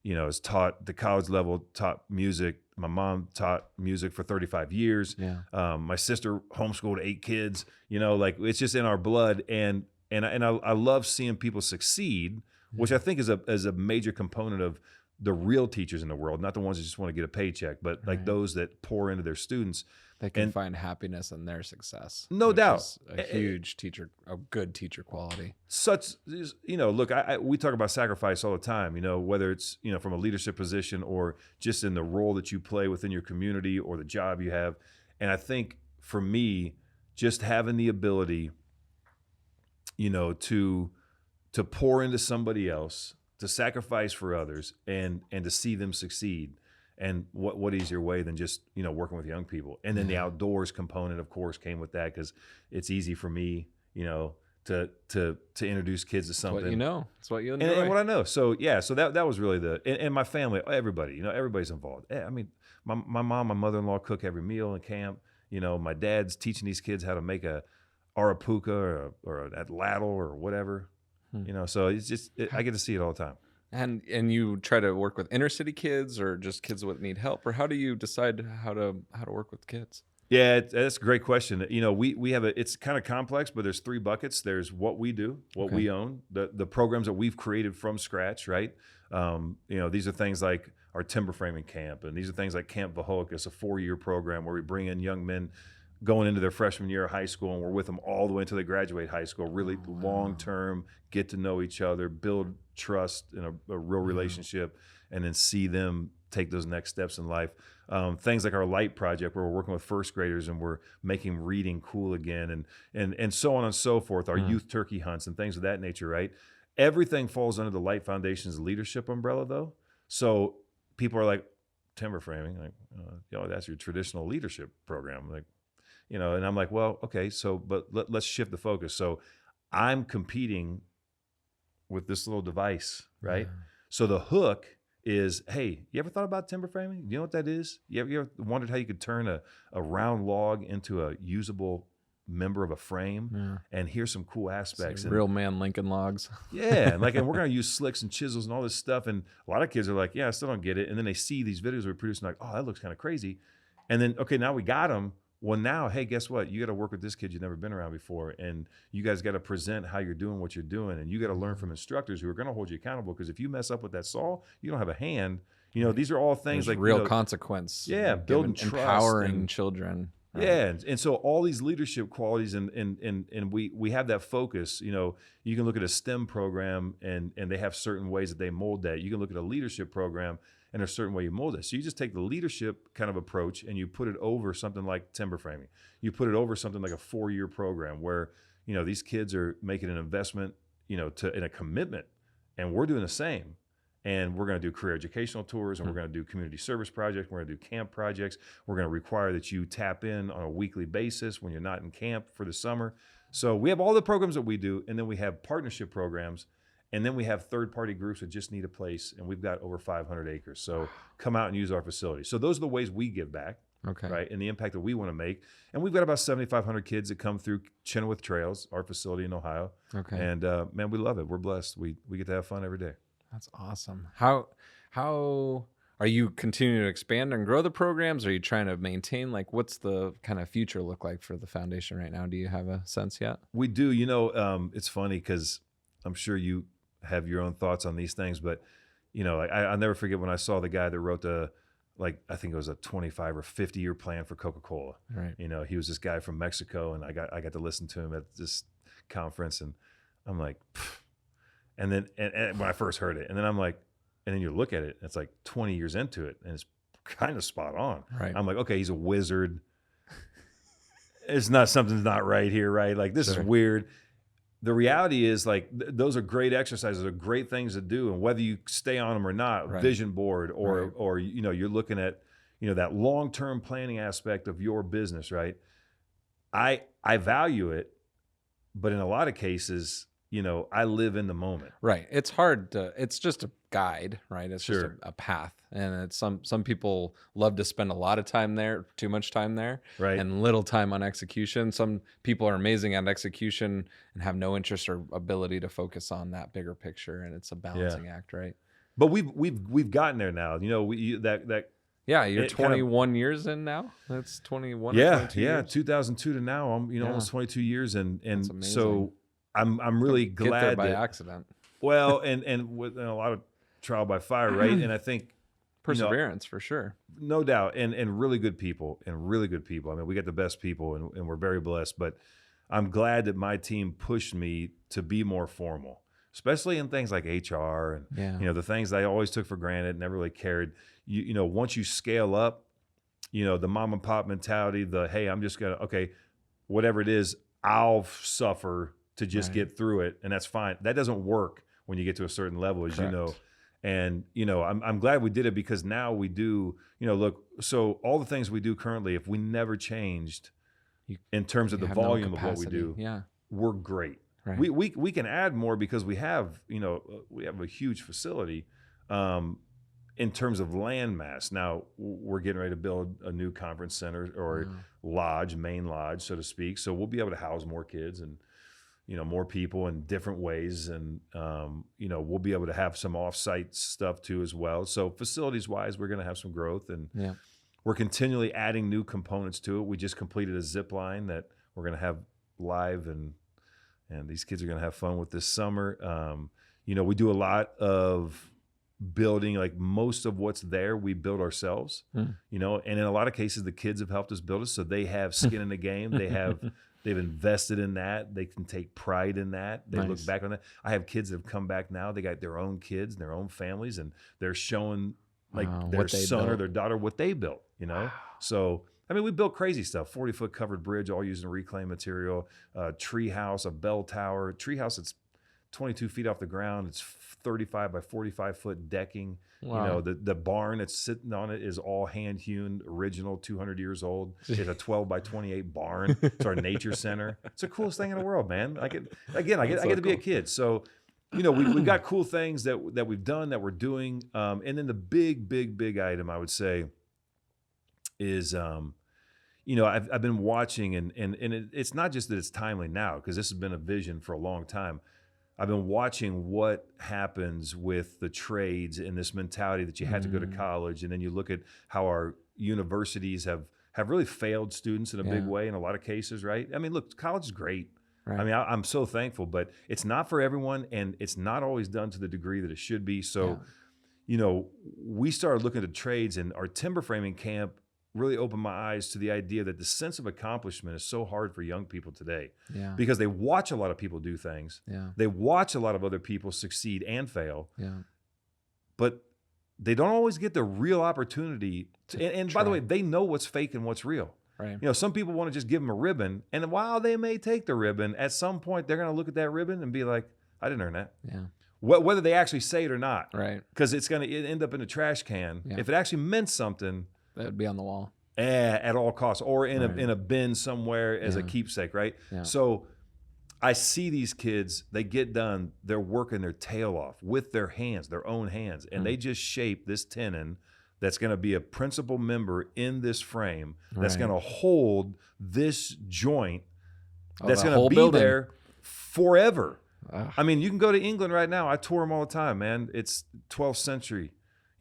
S3: has taught the college level, taught music. My mom taught music for 35 years.
S1: Yeah.
S3: My sister homeschooled 8 kids. Like it's just in our blood, and I love seeing people succeed, which I think is a major component of the real teachers in the world, not the ones that just want to get a paycheck, but like those that pour into their students.
S1: They can find happiness in their success.
S3: No doubt.
S1: Is a huge teacher, a good teacher quality.
S3: Look, we talk about sacrifice all the time, whether it's, from a leadership position or just in the role that you play within your community or the job you have. And I think for me, just having the ability, to pour into somebody else, to sacrifice for others, and to see them succeed. And what easier way than just working with young people? And then the outdoors component, of course, came with that, because it's easy for me, to introduce kids to something.
S1: It's what you enjoy.
S3: And what I know. So that was really and my family, everybody, everybody's involved. I mean, my mom, my mother-in-law cook every meal in camp. My dad's teaching these kids how to make a arapuca or an atlatl or whatever. So it's just I get to see it all the time.
S1: And you try to work with inner city kids or just kids that need help, or how do you decide how to work with kids?
S3: Yeah, that's a great question. We have it's kind of complex, but there's 3 buckets. There's what we do, what we own, the programs that we've created from scratch, right? These are things like our timber framing camp, and these are things like Camp Vahoka. It's a 4-year program where we bring in young men going into their freshman year of high school, and we're with them all the way until they graduate high school. Really long-term, get to know each other, build trust in a real relationship, and then see them take those next steps in life. Things like our Light Project, where we're working with first graders and we're making reading cool again, and so on and so forth. Our youth turkey hunts and things of that nature, right? Everything falls under the Light Foundation's leadership umbrella, though. So people are like, timber framing, like, that's your traditional leadership program, like. And I'm like, well, okay, so, but let's shift the focus. So I'm competing with this little device, right? Yeah. So the hook is, hey, you ever thought about timber framing? You know what that is? You ever wondered how you could turn a round log into a usable member of a frame? Yeah. And here's some cool aspects.
S1: Real man Lincoln logs.
S3: Yeah, and we're going to use slicks and chisels and all this stuff. And a lot of kids are like, yeah, I still don't get it. And then they see these videos we're producing, like, oh, that looks kind of crazy. And then, okay, now we got them. Well, now, hey, guess what? You got to work with this kid you've never been around before, and you guys got to present how you're doing what you're doing, and you got to learn from instructors who are going to hold you accountable, because if you mess up with that saw, you don't have a hand. These are all things. There's like
S1: real consequence.
S3: Yeah, building trust,
S1: empowering children.
S3: Right? Yeah, and so all these leadership qualities, and we have that focus. You can look at a STEM program, and they have certain ways that they mold that. You can look at a leadership program, and there's a certain way you mold it. So you just take the leadership kind of approach and you put it over something like timber framing. You put it over something like a 4-year program where, these kids are making an investment, in a commitment, and we're doing the same. And we're going to do career educational tours, and we're going to do community service projects. We're going to do camp projects. We're going to require that you tap in on a weekly basis when you're not in camp for the summer. So we have all the programs that we do, and then we have partnership programs. And then we have third-party groups that just need a place, and we've got over 500 acres. So come out and use our facility. So those are the ways we give back, right, and the impact that we want to make. And we've got about 7,500 kids that come through Chenoweth Trails, our facility in Ohio. Okay. And, man, we love it. We're blessed. We get to have fun every day.
S1: That's awesome. How are you continuing to expand and grow the programs? Are you trying to maintain? Like, what's the kind of future look like for the foundation right now? Do you have a sense yet?
S3: We do. It's funny because I'm sure you have your own thoughts on these things, but I'll never forget when I saw the guy that wrote I think it was a 25 or 50 year plan for Coca-Cola. Right. He was this guy from Mexico, and I got to listen to him at this conference, and I'm like, pfft. And then and when I first heard it, and then I'm like, and then you look at it, it's like 20 years into it, and it's kind of spot on. Right. I'm like, okay, he's a wizard. It's not, something's not right here, right? Like, this is weird. The reality is, like, those are great exercises, they're great things to do, and whether you stay on them or not, vision board, or you're looking at that long-term planning aspect of your business, right? I value it, but in a lot of cases, I live in the moment.
S2: Right. It's hard to, it's just a guide, right? It's just
S3: Sure.
S2: a path. And it's some people love to spend a lot of time there, too much time there,
S3: Right.
S2: and little time on execution. Some people are amazing at execution and have no interest or ability to focus on that bigger picture. And it's a balancing act, right?
S3: But we've gotten there now. That
S2: Yeah, you're
S3: it kind of-
S2: 21 years in now. That's 21. or
S3: yeah,
S2: 22
S3: yeah,
S2: years?
S3: 2002 to now. I'm almost 22 years, and
S2: amazing.
S3: so I'm really
S2: Get there
S3: glad
S2: by
S3: that
S2: accident.
S3: well, and with a lot of trial by fire, right? And I think
S2: Perseverance for sure.
S3: no doubt, and really good people, I mean, we got the best people, and we're very blessed. But I'm glad that my team pushed me to be more formal, especially in things like HR and
S2: Yeah.
S3: the things that I always took for granted, never really cared. Once you scale up, the mom and pop mentality, the hey, I'm just gonna whatever it is, I'll suffer to just get through it, and that's fine. That doesn't work when you get to a certain level, as you know. And I'm glad we did it, because now we do, look, so all the things we do currently, if we never changed in terms of the
S2: have no
S3: volume of what we
S2: capacity.
S3: do,
S2: Yeah.
S3: we're great.
S2: Right.
S3: We can add more because we have a huge facility in terms of land mass. Now we're getting ready to build a new conference center or lodge, main lodge, so to speak. So we'll be able to house more kids and more people in different ways, and we'll be able to have some off-site stuff too as well. So facilities-wise, we're going to have some growth, and we're continually adding new components to it. We just completed a zip line that we're going to have live, and these kids are going to have fun with this summer. We do a lot of building, like most of what's there, we build ourselves, and in a lot of cases, the kids have helped us build it. So they have skin in the game. They've invested in that. They can take pride in that. They look back on that. I have kids that have come back now. They got their own kids and their own families, and they're showing their son or their daughter what they built, So, I mean, we built crazy stuff, 40-foot covered bridge, all using reclaimed material, tree house, a bell tower, tree house that's 22 feet off the ground. It's 35 by 45 foot decking.
S2: Wow.
S3: The barn that's sitting on it is all hand hewn, original, 200 years old. It's a 12 by 28 barn. It's our nature center. It's the coolest thing in the world, man. I get to be a kid. So, we've got cool things that we've done, that we're doing. And then the big item, I would say, is, I've been watching, and it's not just that it's timely now, because this has been a vision for a long time. I've been watching what happens with the trades and this mentality that you had to go to college, and then you look at how our universities have really failed students in a big way in a lot of cases, right? I mean, look, college is great. Right. I mean, I'm so thankful, but it's not for everyone, and it's not always done to the degree that it should be. So, we started looking at trades, and our timber framing camp really opened my eyes to the idea that the sense of accomplishment is so hard for young people today, because they watch a lot of people do things. They watch a lot of other people succeed and fail, but they don't always get the real opportunity and by the way, they know what's fake and what's real. Right. Some people want to just give them a ribbon, and while they may take the ribbon, at some point they're going to look at that ribbon and be like, I didn't earn that. Whether they actually say it or not, right? Because it's going to end up in a trash can. If it actually meant something,
S2: that would be on the wall
S3: at all costs, or in a bin somewhere as a keepsake, right? So I see these kids, they get done, they're working their tail off with their hands, their own hands, and they just shape this tenon that's going to be a principal member in this frame, that's going to hold this joint, that's going to be building there forever. I mean, you can go to England right now. I tour them all the time, man. It's 12th century.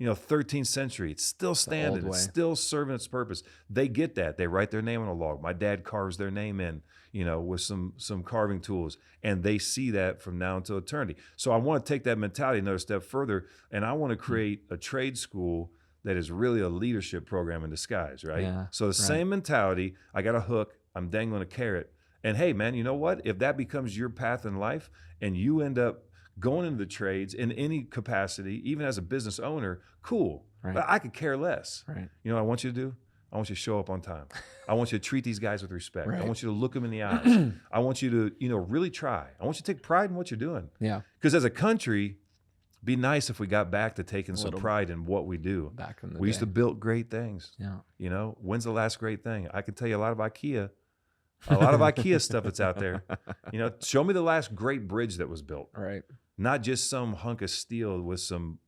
S3: 13th century. It's still standing. It's still serving its purpose. They get that. They write their name on a log. My dad carves their name in, with some carving tools, and they see that from now until eternity. So I want to take that mentality another step further, and I want to create a trade school that is really a leadership program in disguise, right? Yeah, so the same mentality. I got a hook. I'm dangling a carrot. And hey, man, you know what? If that becomes your path in life, and you end up going into the trades in any capacity, even as a business owner, cool. Right. But I could care less. Right. You know what I want you to do? I want you to show up on time. I want you to treat these guys with respect. Right. I want you to look them in the eyes. I want you to, really try. I want you to take pride in what you're doing. Yeah. Because as a country, it'd be nice if we got back to taking some pride in what we do. Back in the day. Used to build great things. Yeah. When's the last great thing? I can tell you a lot of IKEA. A lot of IKEA stuff that's out there. You know, show me the last great bridge that was built.
S1: Right.
S3: Not just some hunk of steel with some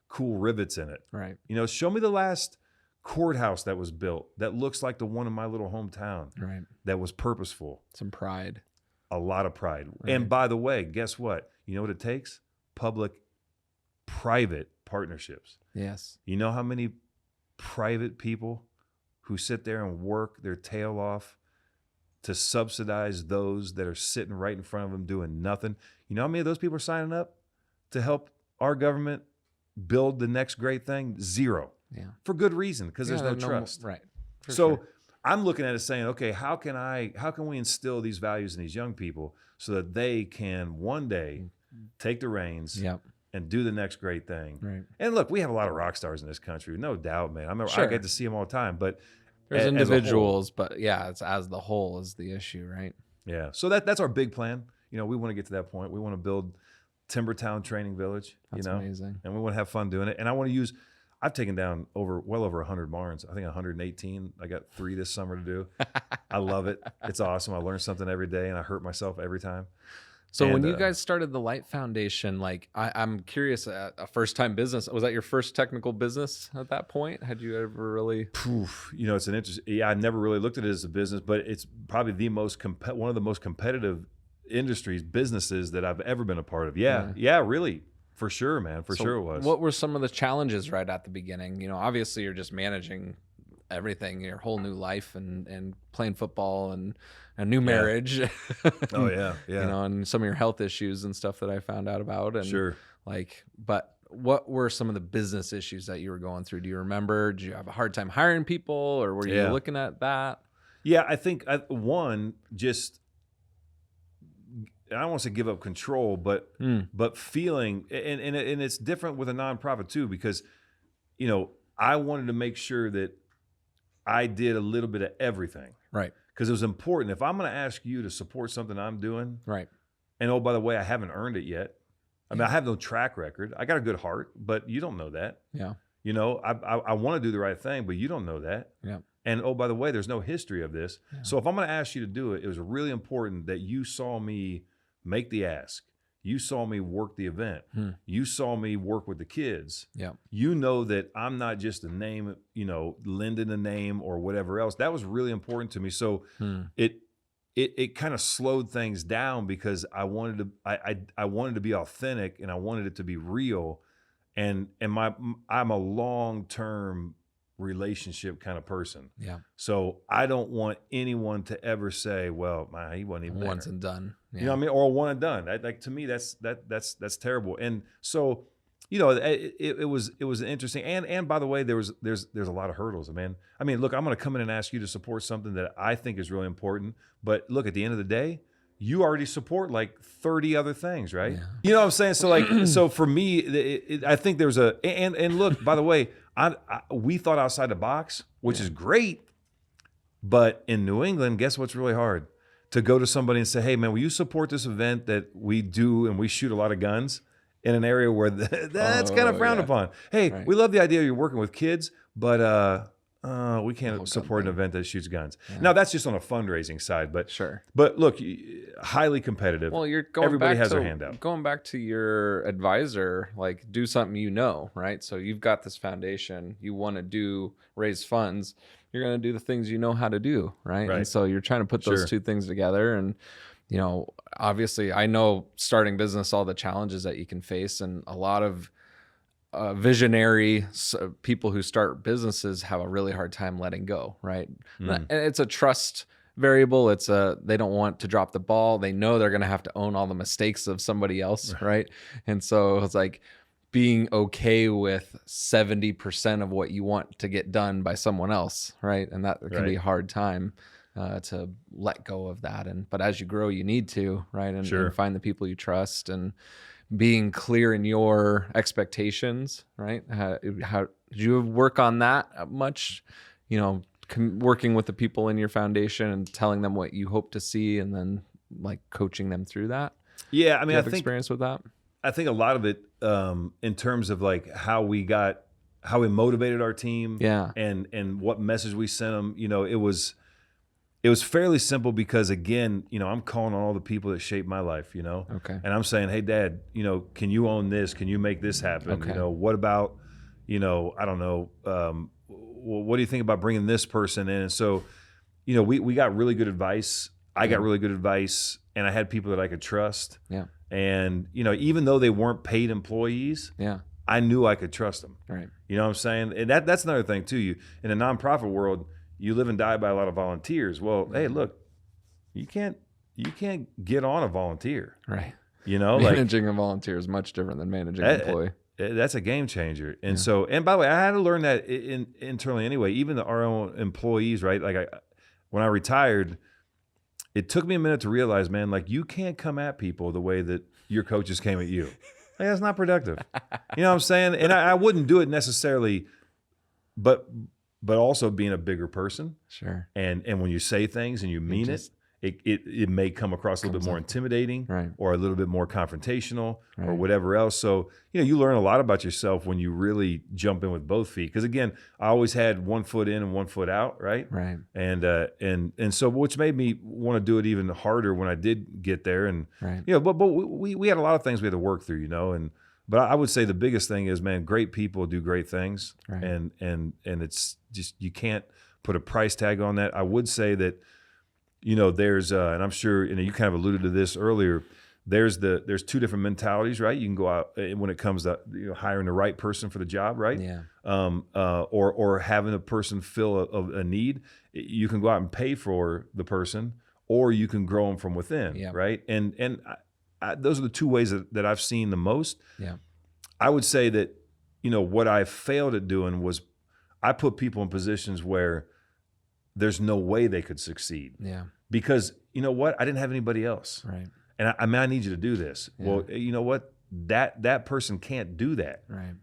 S3: cool rivets in it.
S1: Right.
S3: You know, show me the last courthouse that was built that looks like the one in my little hometown.
S1: Right.
S3: That was purposeful.
S1: Some pride.
S3: A lot of pride.
S1: Right.
S3: And by the way, guess what? You know what it takes? Public-private partnerships.
S1: Yes.
S3: You know how many private people who sit there and work their tail off to subsidize those that are sitting right in front of them doing nothing? You know how many of those people are signing up to help our government build the next great thing? Zero.
S1: Yeah.
S3: For good reason, because there's no
S1: they're
S3: trust.
S1: Right. For
S3: So
S1: sure.
S3: I'm looking at it saying, okay, how can we instill these values in these young people so that they can one day take the reins
S1: Yep.
S3: and do the next great thing?
S1: Right.
S3: And look, we have a lot of rock stars in this country, no doubt, man. I remember
S1: Sure.
S3: I get to see them all the time, but
S1: There's
S3: as a whole,
S1: individuals, but yeah, it's as the whole is the issue, right?
S3: yeah. So that's our big plan. You know, we want to get to that point. We want to build Timbertown Training Village.
S1: That's
S3: you know,
S1: amazing.
S3: and we want to have fun doing it. And I want to use. I've taken down well over 100 barns. I think 118. I got 3 this summer to do. I love it. It's awesome. I learn something every day, and I hurt myself every time.
S1: So when
S3: And,
S1: you guys started the Light Foundation, like I'm curious, a first time business, was that your first technical business at that point? Had you ever really?
S3: Poof, you know, it's an interesting. Yeah, I never really looked at it as a business, but it's probably the most one of the most competitive businesses that I've ever been a part of. Yeah, really, for sure, man, for sure it was.
S1: What were some of the challenges right at the beginning? You know, obviously you're just managing everything, your whole new life and playing football and a new marriage.
S3: Oh yeah,
S1: You know, and some of your health issues and stuff that I found out about. And
S3: Sure.
S1: like, but what were some of the business issues that you were going through? Do you remember? Did you have a hard time hiring people, or were you
S3: Yeah.
S1: looking at that?
S3: Yeah, I think one just. I don't want to say give up control, but feeling and it's different with a nonprofit too, because you know I wanted to make sure that I did a little bit of everything,
S1: Right.
S3: because it was important. If I'm going to ask you to support something I'm doing,
S1: Right.
S3: and oh by the way, I haven't earned it yet. I mean, I have no track record. I got a good heart, but you don't know that.
S1: Yeah.
S3: You know, I want to do the right thing, but you don't know that.
S1: Yeah.
S3: And oh, by the way, there's no history of this. So if I'm going to ask you to do it, it was really important that you saw me make the ask. You saw me work the event. You saw me work with the kids.
S1: Yeah.
S3: You know that I'm not just a name, you know, lending a name or whatever else. That was really important to me. So it kind of slowed things down, because I wanted to be authentic, and I wanted it to be real. And I'm a long-term relationship kind of person.
S1: Yeah.
S3: So I don't want anyone to ever say, well, man, he wasn't even there.
S1: Once and done. Yeah.
S3: You know what I mean? Or one and done. Like to me, that's terrible. And so, you know, it was interesting. And by the way, there's a lot of hurdles, man. I mean, look, I'm going to come in and ask you to support something that I think is really important. But look, at the end of the day, you already support like 30 other things, right? Yeah. You know what I'm saying? So like, so for me, I think there's and look, by the way, we thought outside the box, which is great. But in New England, guess what's really hard? To go to somebody and say, hey, man, will you support this event that we do and we shoot a lot of guns in an area where that's kind of frowned upon? Hey, we love the idea you're working with kids, but we can't support an event that shoots guns. Yeah. Now, that's just on a fundraising side. But
S1: Sure.
S3: But look, highly competitive.
S1: Well, you're going
S3: Everybody
S1: back
S3: has
S1: to,
S3: their hand out.
S1: Going back to your advisor, like do something you know, right? So you've got this foundation, you want to raise funds. You're going to do the things you know how to do, right? And so you're trying to put those two things together. And, you know, obviously I know starting business, all the challenges that you can face, and a lot of visionary people who start businesses have a really hard time letting go, right? And it's a trust variable. They don't want to drop the ball. They know they're going to have to own all the mistakes of somebody else, right? And so it's like being okay with 70% of what you want to get done by someone else, right? And that can be a hard time to let go of that. But as you grow, you need to, right? And find the people you trust, and being clear in your expectations, right? How did you work on that much? You know, working with the people in your foundation and telling them what you hope to see, and then like coaching them through that.
S3: Yeah, I mean,
S1: I think experience with that.
S3: I think a lot of it, in terms of like how we motivated our team, and what message we sent them. You know, it was it was fairly simple because, again, I'm calling on all the people that shaped my life,
S1: Okay.
S3: and I'm saying, hey, Dad, can you own this? Can you make this happen?
S1: Okay.
S3: What about, I don't know, what do you think about bringing this person in? And so, we got really good advice. I got really good advice, and I had people that I could trust.
S1: Yeah.
S3: And, even though they weren't paid employees,
S1: Yeah.
S3: I knew I could trust them.
S1: Right.
S3: You know what I'm saying? And that's another thing too. You in a nonprofit world, you live and die by a lot of volunteers. Well, hey, look, you can't get on a volunteer.
S1: Right.
S3: Managing
S1: a volunteer is much different than managing an employee.
S3: That's a game changer. And so, and by the way, I had to learn that internally anyway. Even our own employees, right? Like when I retired, it took me a minute to realize, man, like you can't come at people the way that your coaches came at you. Like, that's not productive. You know what I'm saying? And I wouldn't do it necessarily, but also being a bigger person.
S1: Sure.
S3: And when you say things and you mean it may come across a little bit more intimidating,
S1: right,
S3: or a little bit more confrontational,
S1: right,
S3: or whatever else. So, you learn a lot about yourself when you really jump in with both feet. Because again, I always had 1 foot in and 1 foot out, right?
S1: Right.
S3: And so, which made me want to do it even harder when I did get there. And
S1: right,
S3: but we had a lot of things we had to work through, but I would say the biggest thing is, man, great people do great things,
S1: right,
S3: and it's just, you can't put a price tag on that. I would say that, there's and I'm sure, you kind of alluded to this earlier. There's two different mentalities, right? You can go out when it comes to hiring the right person for the job, right?
S1: Yeah.
S3: Or having a person fill a need. You can go out and pay for the person, or you can grow them from within,
S1: yeah,
S3: right? And those are the two ways that I've seen the most.
S1: Yeah.
S3: I would say that, what I failed at doing was I put people in positions where there's no way they could succeed.
S1: Yeah.
S3: Because you know what? I didn't have anybody else.
S1: Right.
S3: And I need you to do this. Yeah. Well, you know what? That person can't do that.
S1: Right.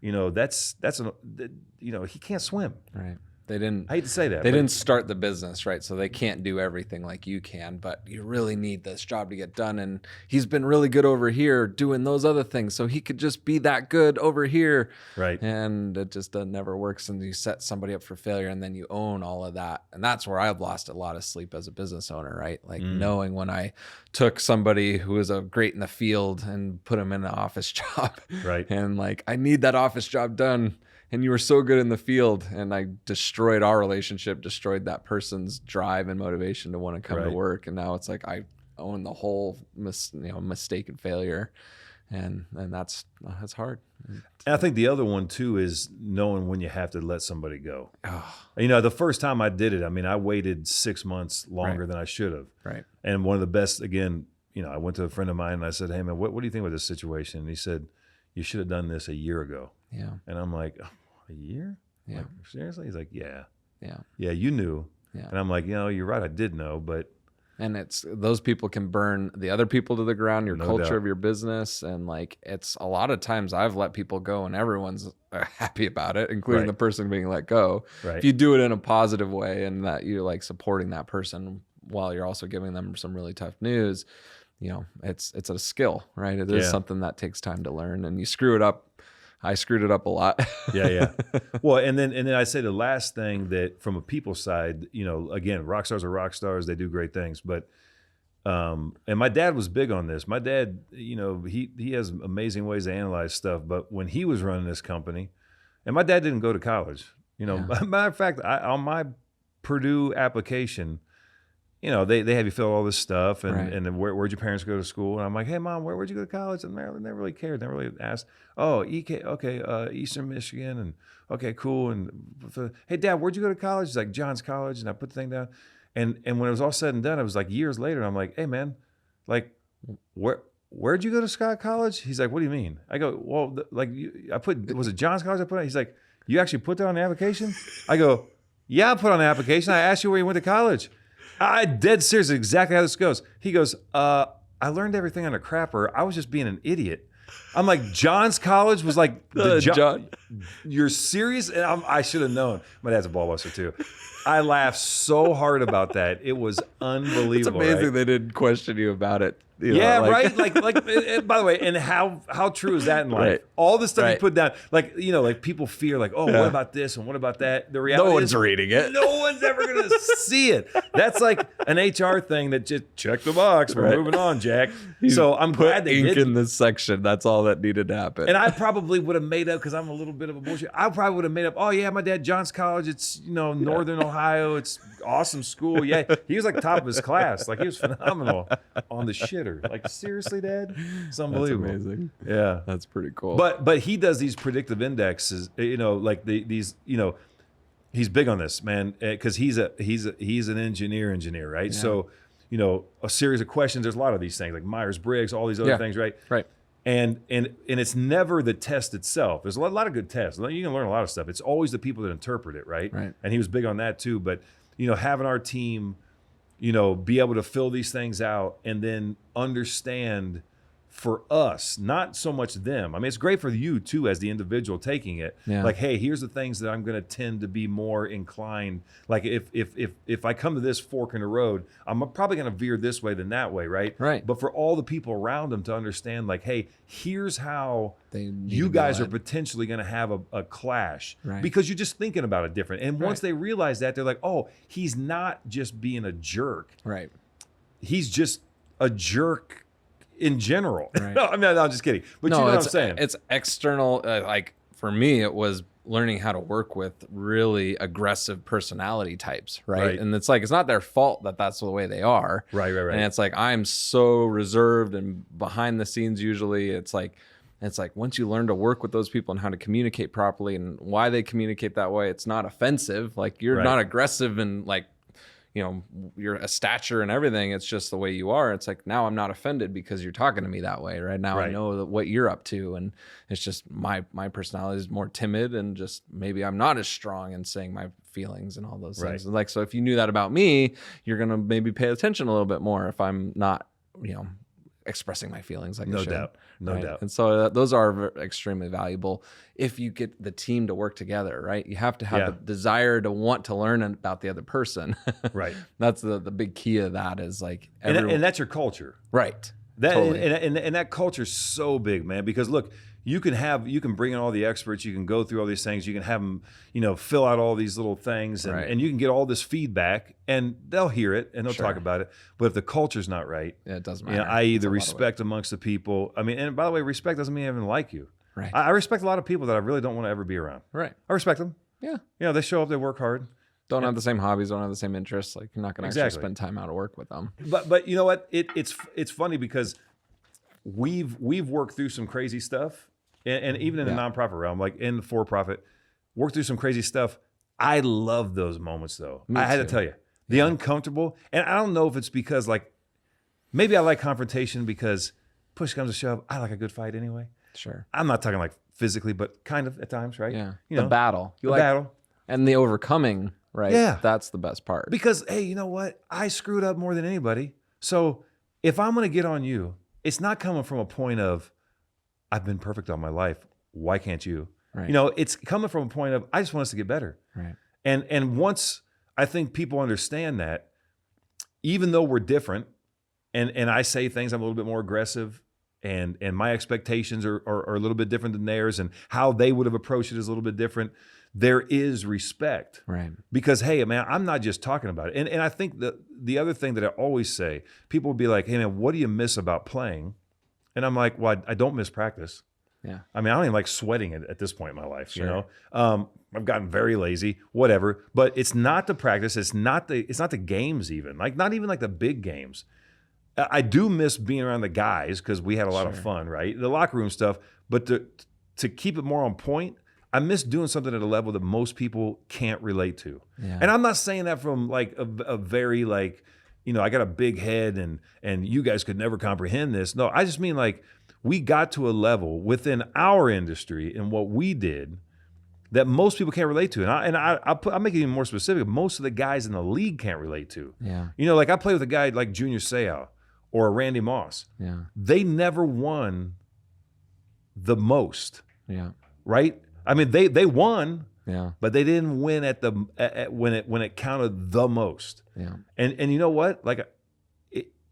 S3: He can't swim.
S1: Right. They didn't.
S3: I hate to say that.
S1: They didn't start the business, right? So they can't do everything like you can. But you really need this job to get done. And he's been really good over here doing those other things, so he could just be that good over here.
S3: Right.
S1: And it just never works. And you set somebody up for failure, and then you own all of that. And that's where I've lost a lot of sleep as a business owner, right? Like knowing when I took somebody who was great in the field and put him in an office job,
S3: right?
S1: And like, I need that office job done. And you were so good in the field, and I destroyed our relationship, destroyed that person's drive and motivation to want to come to work. And now it's like I own the whole mistake and failure, and that's hard.
S3: And I think the other one too is knowing when you have to let somebody go. The first time I did it, I waited 6 months longer than I should have.
S1: Right.
S3: And one of the best, again, I went to a friend of mine and I said, hey man, what do you think about this situation? And he said, you should have done this a year ago.
S1: Yeah.
S3: And I'm like, a year?
S1: Yeah.
S3: Like, seriously? He's like, yeah.
S1: Yeah.
S3: Yeah, you knew.
S1: Yeah.
S3: And I'm like, you're right, I did know, but.
S1: And it's those people can burn the other people to the ground, your culture
S3: doubt.
S1: of your business. And like, it's a lot of times I've let people go and everyone's happy about it, including the person being let go.
S3: Right.
S1: If you do it in a positive way and that you're like supporting that person while you're also giving them some really tough news, it's a skill, right? It is something that takes time to learn, and you screw it up. I screwed it up a lot.
S3: Yeah. Well, and then I say the last thing that from a people side, again, rock stars are rock stars. They do great things. But, and my dad was big on this. My dad, he has amazing ways to analyze stuff. But when he was running this company, and my dad didn't go to college, matter of fact, on my Purdue application, they have you fill all this stuff, and then where'd your parents go to school? And I'm like, hey mom, where'd you go to college? And they never really cared, never really asked. Oh, EK, okay, Eastern Michigan, and okay, cool. And hey dad, where'd you go to college? He's like, Johns College, and I put the thing down. And when it was all said and done, it was like years later. And I'm like, hey man, like where'd you go to Scott College? He's like, what do you mean? I go, well, was it Johns College I put on? He's like, you actually put that on the application? I go, yeah, I put on the application. I asked you where you went to college. I dead serious, exactly how this goes. He goes, I learned everything on a crapper. I was just being an idiot. I'm like, Johns College was like
S1: John.
S3: You're serious? And I should have known. My dad's a ball buster too. I laughed so hard about that. It was unbelievable.
S1: It's amazing they didn't question you about it
S3: Yeah, right. By the way, and how true is that in life?
S1: Right.
S3: All the stuff you
S1: Right.
S3: put down, like people fear, like, oh, what about this and what about that? The reality
S1: No one's
S3: is,
S1: reading it.
S3: no one's ever gonna see it. That's like an HR thing that just check the box. We're
S1: Right.
S3: moving on, Jack. So I'm
S1: Put
S3: glad they
S1: ink
S3: did.
S1: in this section. That's all that needed to happen.
S3: And I probably would have made up, because I'm a little bit of a bullshit. I probably would have made up, oh yeah, my dad, Johns College, it's Northern Ohio, it's awesome school. Yeah, he was like top of his class, like he was phenomenal on the shitter. Like seriously, Dad, it's unbelievable.
S1: That's amazing.
S3: Yeah,
S1: That's pretty cool.
S3: but he does these predictive indexes. Like these. He's big on this, man, because he's an engineer, right?
S1: Yeah.
S3: So, a series of questions. There's a lot of these things like Myers-Briggs, all these other
S1: Yeah.
S3: things, right?
S1: Right.
S3: And it's never the test itself. There's a lot of good tests. You can learn a lot of stuff. It's always the people that interpret it, right?
S1: Right.
S3: And he was big on that too. But having our team, be able to fill these things out and then understand for us, not so much them. I mean, it's great for you too as the individual taking it.
S1: Yeah.
S3: Like, hey, here's the things that I'm going to tend to be more inclined. Like, if I come to this fork in the road, I'm probably going to veer this way than that way, right?
S1: Right.
S3: But for all the people around them to understand, like, hey, here's how
S1: They need
S3: you
S1: to be
S3: guys are
S1: led.
S3: potentially going to have a clash,
S1: Right.
S3: because you're just thinking about it different. And once
S1: Right.
S3: they realize that, they're like, oh, he's not just being a jerk.
S1: Right.
S3: He's just a jerk in general.
S1: Right.
S3: No, I'm just kidding. But you know what I'm saying.
S1: It's external. Like for me, it was learning how to work with really aggressive personality types, right?
S3: Right.
S1: And it's like it's not their fault that that's the way they are.
S3: Right.
S1: And it's like I'm so reserved and behind the scenes. Usually, it's like once you learn to work with those people and how to communicate properly and why they communicate that way, it's not offensive. Like you're
S3: Right.
S1: not aggressive and like, you're a stature and everything. It's just the way you are. It's like now I'm not offended because you're talking to me that way. Right now I
S3: Right.
S1: know what you're up to, and it's just my personality is more timid and just maybe I'm not as strong in saying my feelings and all those things.
S3: Right.
S1: And like so, if you knew that about me, you're gonna maybe pay attention a little bit more if I'm not, expressing my feelings like I
S3: No
S1: should.
S3: doubt. No
S1: right?
S3: doubt.
S1: And so those are extremely valuable if you get the team to work together, right? You have to have
S3: Yeah.
S1: the desire to want to learn about the other person.
S3: Right.
S1: That's the big key of that is like
S3: And that's your culture.
S1: right.
S3: That
S1: Totally.
S3: and that culture's so big, man. Because look, you can bring in all the experts, you can go through all these things, you can have them, fill out all these little things, and,
S1: Right.
S3: and you can get all this feedback, and they'll hear it and they'll
S1: Sure.
S3: talk about it. But if the culture's not right,
S1: Yeah, it doesn't
S3: i.e.
S1: matter.
S3: the
S1: It's a lot of
S3: respect amongst the people. I mean, and by the way, respect doesn't mean I even like you.
S1: Right.
S3: I respect a lot of people that I really don't want to ever be around.
S1: Right.
S3: I respect them.
S1: Yeah.
S3: They show up, they work hard.
S1: Don't have the same hobbies, don't have the same interests. Like you're not going to
S3: Exactly.
S1: actually spend time out of work with them.
S3: But you know what? It's funny because we've worked through some crazy stuff, and even in the nonprofit realm, like in the for-profit, worked through some crazy stuff. I love those moments, though. I had to
S1: too.
S3: tell you, the uncomfortable, and I don't know if it's because like maybe I like confrontation because push comes to shove, I like a good fight anyway.
S1: Sure.
S3: I'm not talking like physically, but kind of at times, right?
S1: Yeah.
S3: You
S1: the
S3: know,
S1: battle. You
S3: the
S1: like
S3: battle.
S1: and the overcoming, right?
S3: Yeah.
S1: That's the best part.
S3: Because, hey, you know what? I screwed up more than anybody. So if I'm going to get on you, it's not coming from a point of, I've been perfect all my life. Why can't you?
S1: Right.
S3: It's coming from a point of, I just want us to get better.
S1: Right.
S3: And once I think people understand that, even though we're different, and I say things, I'm a little bit more aggressive, and my expectations are a little bit different than theirs, and how they would have approached it is a little bit different. There is respect.
S1: Right.
S3: Because, hey, man, I'm not just talking about it. And I think the other thing that I always say, people will be like, hey, man, what do you miss about playing? And I'm like, well, I don't miss practice.
S1: Yeah.
S3: I mean, I don't even like sweating at this point in my life,
S1: Sure.
S3: you know? I've gotten very lazy, whatever. But it's not the practice. It's not the games even. Like, not even like the big games. I do miss being around the guys because we had a lot of fun, right? The locker room stuff. But to keep it more on point, I miss doing something at a level that most people can't relate to.
S1: Yeah.
S3: And I'm not saying that from like a very like, I got a big head and you guys could never comprehend this. No, I just mean like we got to a level within our industry and what we did that most people can't relate to. And I'll make it even more specific. Most of the guys in the league can't relate to.
S1: Yeah.
S3: Like I play with a guy like Junior Seau or Randy Moss.
S1: Yeah.
S3: They never won the most,
S1: Yeah.
S3: right? I mean, they won,
S1: Yeah.
S3: but they didn't win when it counted the most.
S1: Yeah.
S3: And you know what? Like,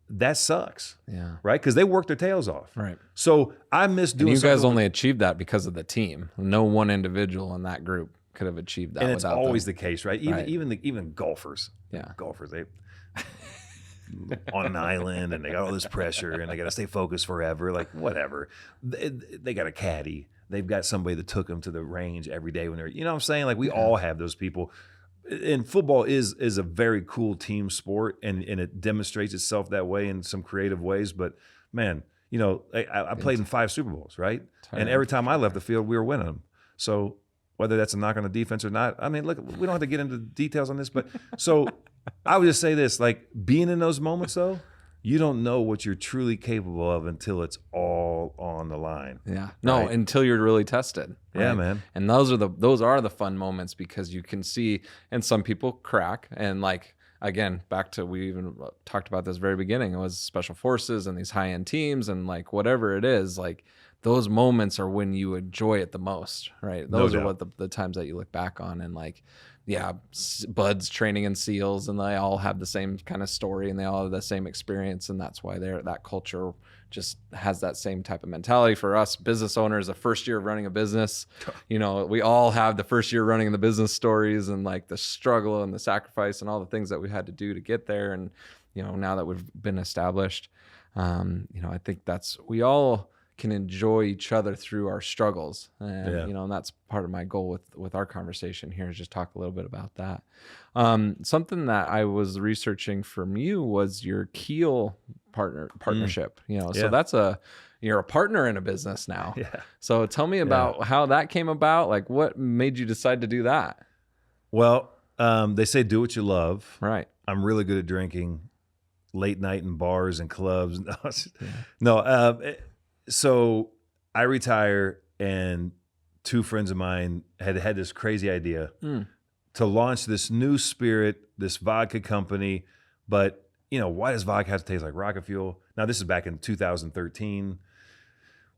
S3: that sucks.
S1: Yeah.
S3: Right? Because they work their tails off.
S1: Right.
S3: So I miss doing
S1: And you guys
S3: something
S1: only achieved that because of the team. No one individual in that group could have achieved that.
S3: and it's
S1: without
S3: always
S1: them.
S3: the case, right? Even golfers.
S1: Yeah.
S3: Golfers, they on an island and they got all this pressure and they got to stay focused forever. Like whatever, they got a caddy. They've got somebody that took them to the range every day when they're, you know what I'm saying? Like we all have those people. And football is a very cool team sport, and it demonstrates itself that way in some creative ways. But man, you know, I played in 5 Super Bowls, right? And every time I left the field, we were winning them. So whether that's a knock on the defense or not, I mean, look, we don't have to get into details on this, but so I would just say this: like being in those moments, though, you don't know what you're truly capable of until it's all on the line.
S1: Yeah. No,
S3: Right.
S1: until you're really tested.
S3: Yeah,
S1: right?
S3: man.
S1: And those are the fun moments because you can see, and some people crack, and like again, back to, we even talked about this very beginning, it was special forces and these high end teams and like whatever it is, like those moments are when you enjoy it the most, right? Those are
S3: doubt.
S1: what the times that you look back on, and like, yeah, Bud's training in SEALs, and they all have the same kind of story, and they all have the same experience, and that's why that culture just has that same type of mentality. For us business owners, the first year of running a business, you know, we all have the first year running the business stories and like the struggle and the sacrifice and all the things that we had to do to get there. And you know, now that we've been established, you know, I think we all can enjoy each other through our struggles, and you know, and that's part of my goal with our conversation here, is just talk a little bit about that. Something that I was researching from you was your Keel partnership. You know, so you're a partner in a business now.
S3: Yeah.
S1: So tell me about how that came about. Like, what made you decide to do that?
S3: Well, they say do what you love.
S1: Right.
S3: I'm really good at drinking late night in bars and clubs. So I retire, and 2 friends of mine had this crazy idea to launch this new spirit, this vodka company. But, you know, why does vodka have to taste like rocket fuel? Now, this is back in 2013.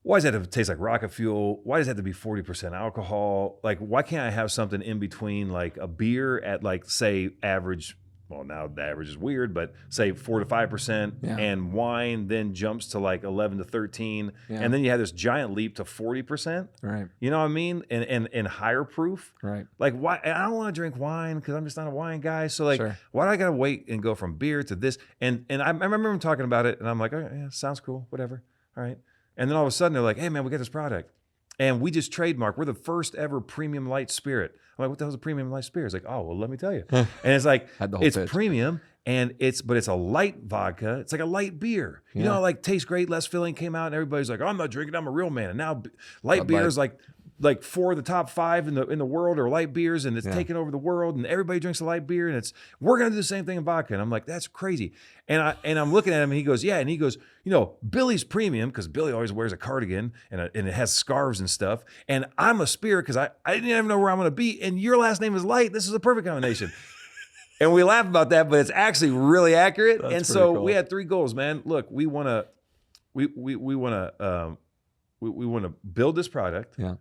S3: Why does it have to taste like rocket fuel? Why does it have to be 40% alcohol? Like, why can't I have something in between, like a beer at, like, say, average? Well, now the average is weird, but say 4 to 5%, and wine then jumps to like 11 to 13, and then you have this giant leap to 40%.
S1: Right.
S3: You know what I mean? And higher proof.
S1: Right.
S3: Like, why? I don't want to drink wine because I'm just not a wine guy. So like, why do I gotta wait and go from beer to this? And I remember him talking about it, and I'm like, oh, yeah, sounds cool, whatever. All right. And then all of a sudden they're like, hey man, we got this product. And we just trademarked. We're the first ever premium light spirit. I'm like, what the hell's a premium light spirit? It's like, oh, well, let me tell you. And it's like, it's pitch. Premium, and but it's a light vodka. It's like a light beer. You know, like tastes great, less filling came out, and everybody's like, oh, I'm not drinking. I'm a real man. And now light beer is like 4 of the top 5 in the world are light beers, and it's taking over the world, and everybody drinks a light beer, and we're gonna do the same thing in vodka. And I'm like, that's crazy. And I'm looking at him, and he goes, yeah, and he goes, you know, Billy's premium because Billy always wears a cardigan and it has scarves and stuff, and I'm a spirit because I didn't even know where I'm gonna be, and your last name is Light. This is a perfect combination. And we laugh about that, but it's actually really accurate. That's and so cool. We had 3 goals, man. Look, we wanna build this product. Yeah.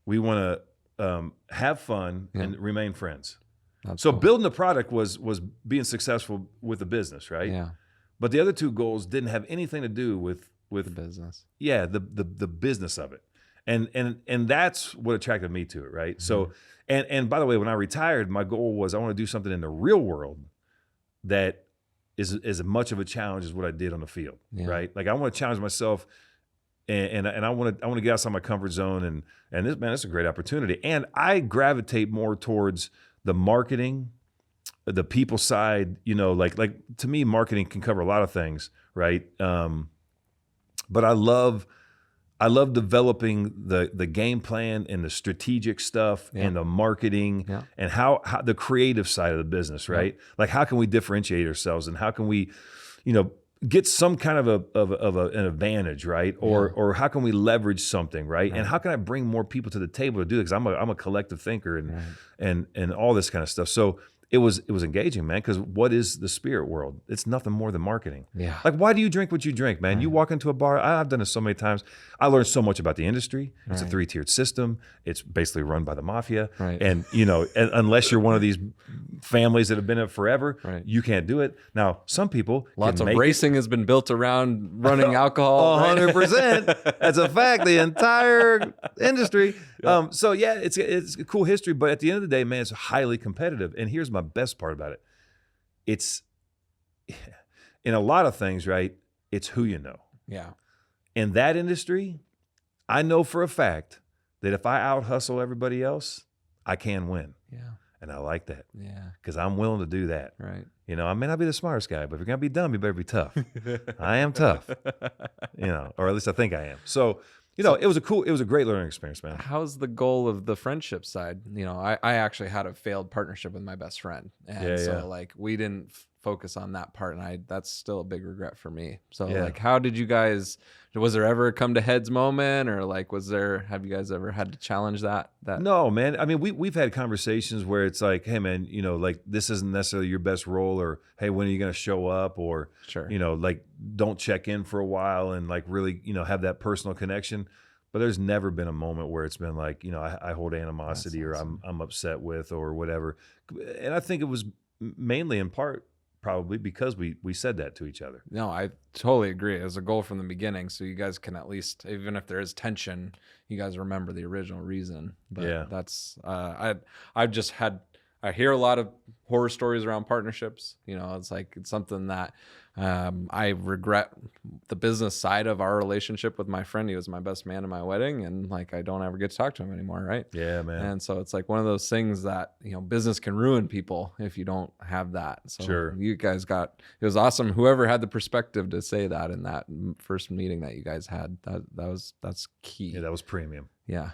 S3: We want to have fun and remain friends. That's cool. Building the product was being successful with the business, right? Yeah. But the other 2 goals didn't have anything to do with the
S1: business.
S3: Yeah, the business of it, and that's what attracted me to it, right? Mm-hmm. So, and by the way, when I retired, my goal was I want to do something in the real world that is as much of a challenge as what I did on the field, right? Like I want to challenge myself. And I want to get outside my comfort zone, and this is a great opportunity. And I gravitate more towards the marketing, the people side. You know, like to me, marketing can cover a lot of things, right? But I love developing the game plan and the strategic stuff and the marketing and how the creative side of the business, right? Like how can we differentiate ourselves, and how can we, you know, get some kind of an advantage, right? Or how can we leverage something, right? And how can I bring more people to the table to do it? Because I'm a collective thinker and all this kind of stuff. So it was engaging, man. Because what is the spirit world? It's nothing more than marketing.
S1: Yeah.
S3: Like, why do you drink what you drink, man? You walk into a bar. I've done it so many times. I learned so much about the industry. It's a 3-tiered system. It's basically run by the mafia.
S1: Right.
S3: And unless you're one of these families that have been in it forever, you can't do it. Now, some people
S1: Lots
S3: can
S1: of
S3: make
S1: racing has been built around running alcohol.
S3: 100%. That's a fact. The entire industry. So yeah, it's a cool history, but at the end of the day, man, it's highly competitive. And here's my best part about it. It's in a lot of things, right? It's who you know.
S1: Yeah.
S3: In that industry, I know for a fact that if I out hustle everybody else, I can win.
S1: Yeah.
S3: And I like that
S1: Yeah.
S3: because I'm willing to do that.
S1: Right.
S3: I may not be the smartest guy, but if you're going to be dumb, you better be tough. I am tough, or at least I think I am. So, it was a great learning experience, man.
S1: How's the goal of the friendship side? I actually had a failed partnership with my best friend. And so like we didn't focus on that part. And that's still a big regret for me. So like, how did you guys, was there ever a come to heads moment or like, have you guys ever had to challenge that?
S3: No, man. I mean, we've had conversations where it's like, hey man, like this isn't necessarily your best role, or, hey, when are you going to show up? Or,
S1: Sure.
S3: Like don't check in for a while and like really, have that personal connection. But there's never been a moment where it's been like, I hold animosity or I'm upset with or whatever. And I think it was mainly in part probably because we said that to each other.
S1: No, I totally agree. It was a goal from the beginning, so you guys can at least, even if there is tension, you guys remember the original reason. But that's I've just had, I hear a lot of horror stories around partnerships. It's like it's something that I regret the business side of our relationship with my friend. He was my best man in my wedding, and like I don't ever get to talk to him anymore, right?
S3: Yeah, man.
S1: And so it's like one of those things that business can ruin people if you don't have that. So
S3: Sure.
S1: you guys it was awesome. Whoever had the perspective to say that in that first meeting that you guys had, that's key.
S3: Yeah, that was premium.
S1: Yeah.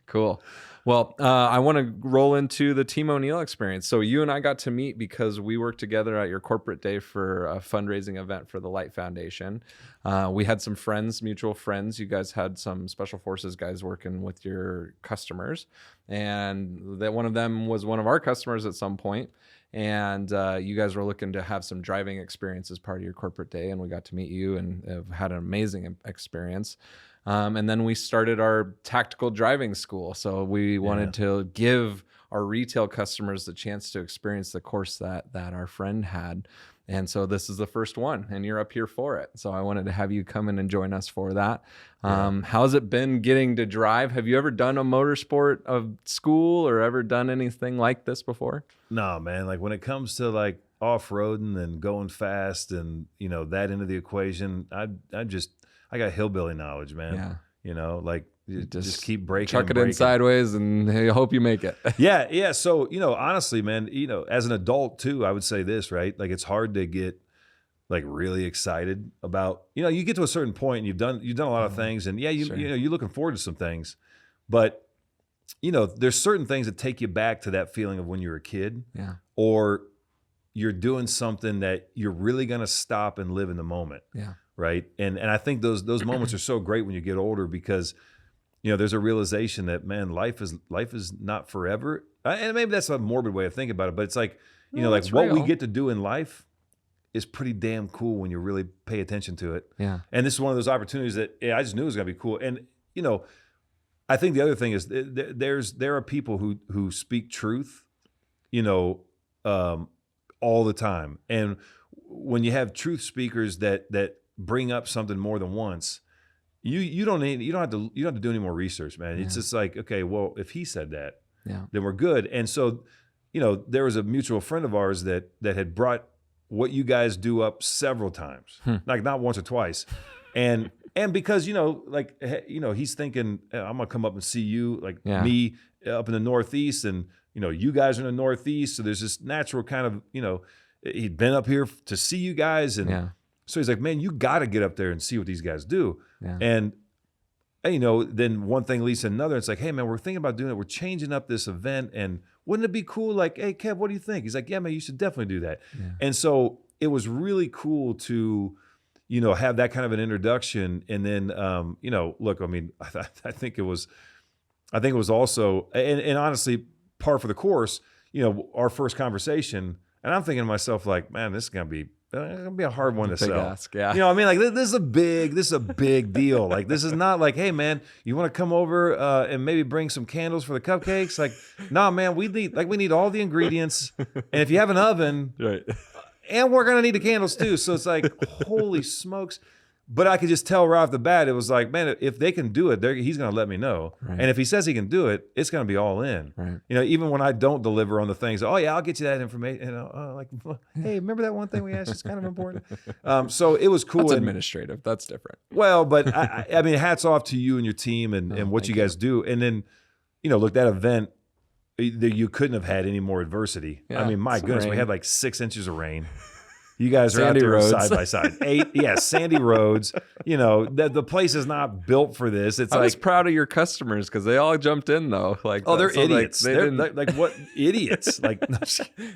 S1: Cool. Well, I want to roll into the Team O'Neill experience. So you and I got to meet because we worked together at your corporate day for a fundraising event for the Light Foundation. We had some friends, mutual friends. You guys had some special forces guys working with your customers, and that one of them was one of our customers at some point. And you guys were looking to have some driving experience as part of your corporate day, and we got to meet you and have had an amazing experience. And then we started our tactical driving school. So we wanted to give our retail customers the chance to experience the course that our friend had. And so this is the first one, and you're up here for it. So I wanted to have you come in and join us for that. How's it been getting to drive? Have you ever done a motorsport of school or ever done anything like this before?
S3: No, man. Like when it comes to like off-roading and going fast and, that end of the equation, I got hillbilly knowledge, man.
S1: Yeah.
S3: Like just keep braking.
S1: Chuck it in sideways and I hope you make it.
S3: Yeah. So, honestly, man, as an adult too, I would say this, right? Like it's hard to get like really excited about, you get to a certain point and you've done a lot of things and you're looking forward to some things, but there's certain things that take you back to that feeling of when you were a kid.
S1: Yeah.
S3: Or you're doing something that you're really going to stop and live in the moment.
S1: Yeah.
S3: Right. And I think those moments are so great when you get older because, there's a realization that, man, life is not forever. And maybe that's a morbid way of thinking about it, but it's like, like what we get to do in life is pretty damn cool when you really pay attention to it.
S1: Yeah.
S3: And this is one of those opportunities that I just knew it was going to be cool. And, I think the other thing is there are people who speak truth, all the time. And when you have truth speakers that bring up something more than once, you don't have to do any more research, man. It's just like, okay, well, if he said that, then we're good. And so, there was a mutual friend of ours that had brought what you guys do up several times, like not once or twice. And because, he's thinking, I'm going to come up and see you, like me up in the Northeast, and, you guys are in the Northeast. So there's this natural kind of, he'd been up here to see you guys. And so he's like, man, you got to get up there and see what these guys do. Yeah. And, then one thing leads to another. It's like, hey, man, we're thinking about doing it. We're changing up this event. And wouldn't it be cool? Like, hey, Kev, what do you think? He's like, yeah, man, you should definitely do that. Yeah. And so it was really cool to, have that kind of an introduction. And then, look, I mean, I think it was also, and honestly, par for the course, our first conversation, and I'm thinking to myself like, man, this is gonna be a hard one to
S1: Big
S3: sell.
S1: ask, yeah.
S3: You know what I mean? Like this is a big deal. Like this is not like, hey man, you want to come over and maybe bring some candles for the cupcakes? Like, nah, man, we need all the ingredients, and if you have an oven,
S1: Right.
S3: and we're gonna need the candles too. So it's like, holy smokes. But I could just tell right off the bat, it was like, man, if they can do it, he's going to let me know.
S1: Right.
S3: And if he says he can do it, it's going to be all in.
S1: Right.
S3: Even when I don't deliver on the things, oh yeah, I'll get you that information. Hey, remember that one thing we asked? It's kind of important. So it was cool.
S1: That's administrative. That's different.
S3: Well, but I mean, hats off to you and your team and what you guys do. And then, look, that event, you couldn't have had any more adversity.
S1: Yeah,
S3: I mean, my goodness, we
S1: rain.
S3: had like 6 inches of rain. You guys are
S1: Sandy
S3: out there
S1: roads.
S3: side by side. 8, sandy roads. The place is not built for this. It's
S1: I was
S3: like,
S1: proud of your customers because they all jumped in though. Like,
S3: oh, they're
S1: so, like,
S3: idiots.
S1: they
S3: They're
S1: didn't
S3: like what idiots? Like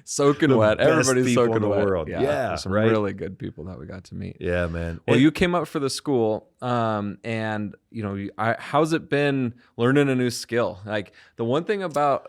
S1: soaking
S3: the
S1: wet.
S3: best
S1: Everybody's
S3: people
S1: soaking
S3: in the
S1: wet.
S3: world. Yeah,
S1: there's some
S3: right?
S1: really good people that we got to meet.
S3: yeah, man.
S1: Well, you came up for the school, and how's it been learning a new skill? Like the one thing about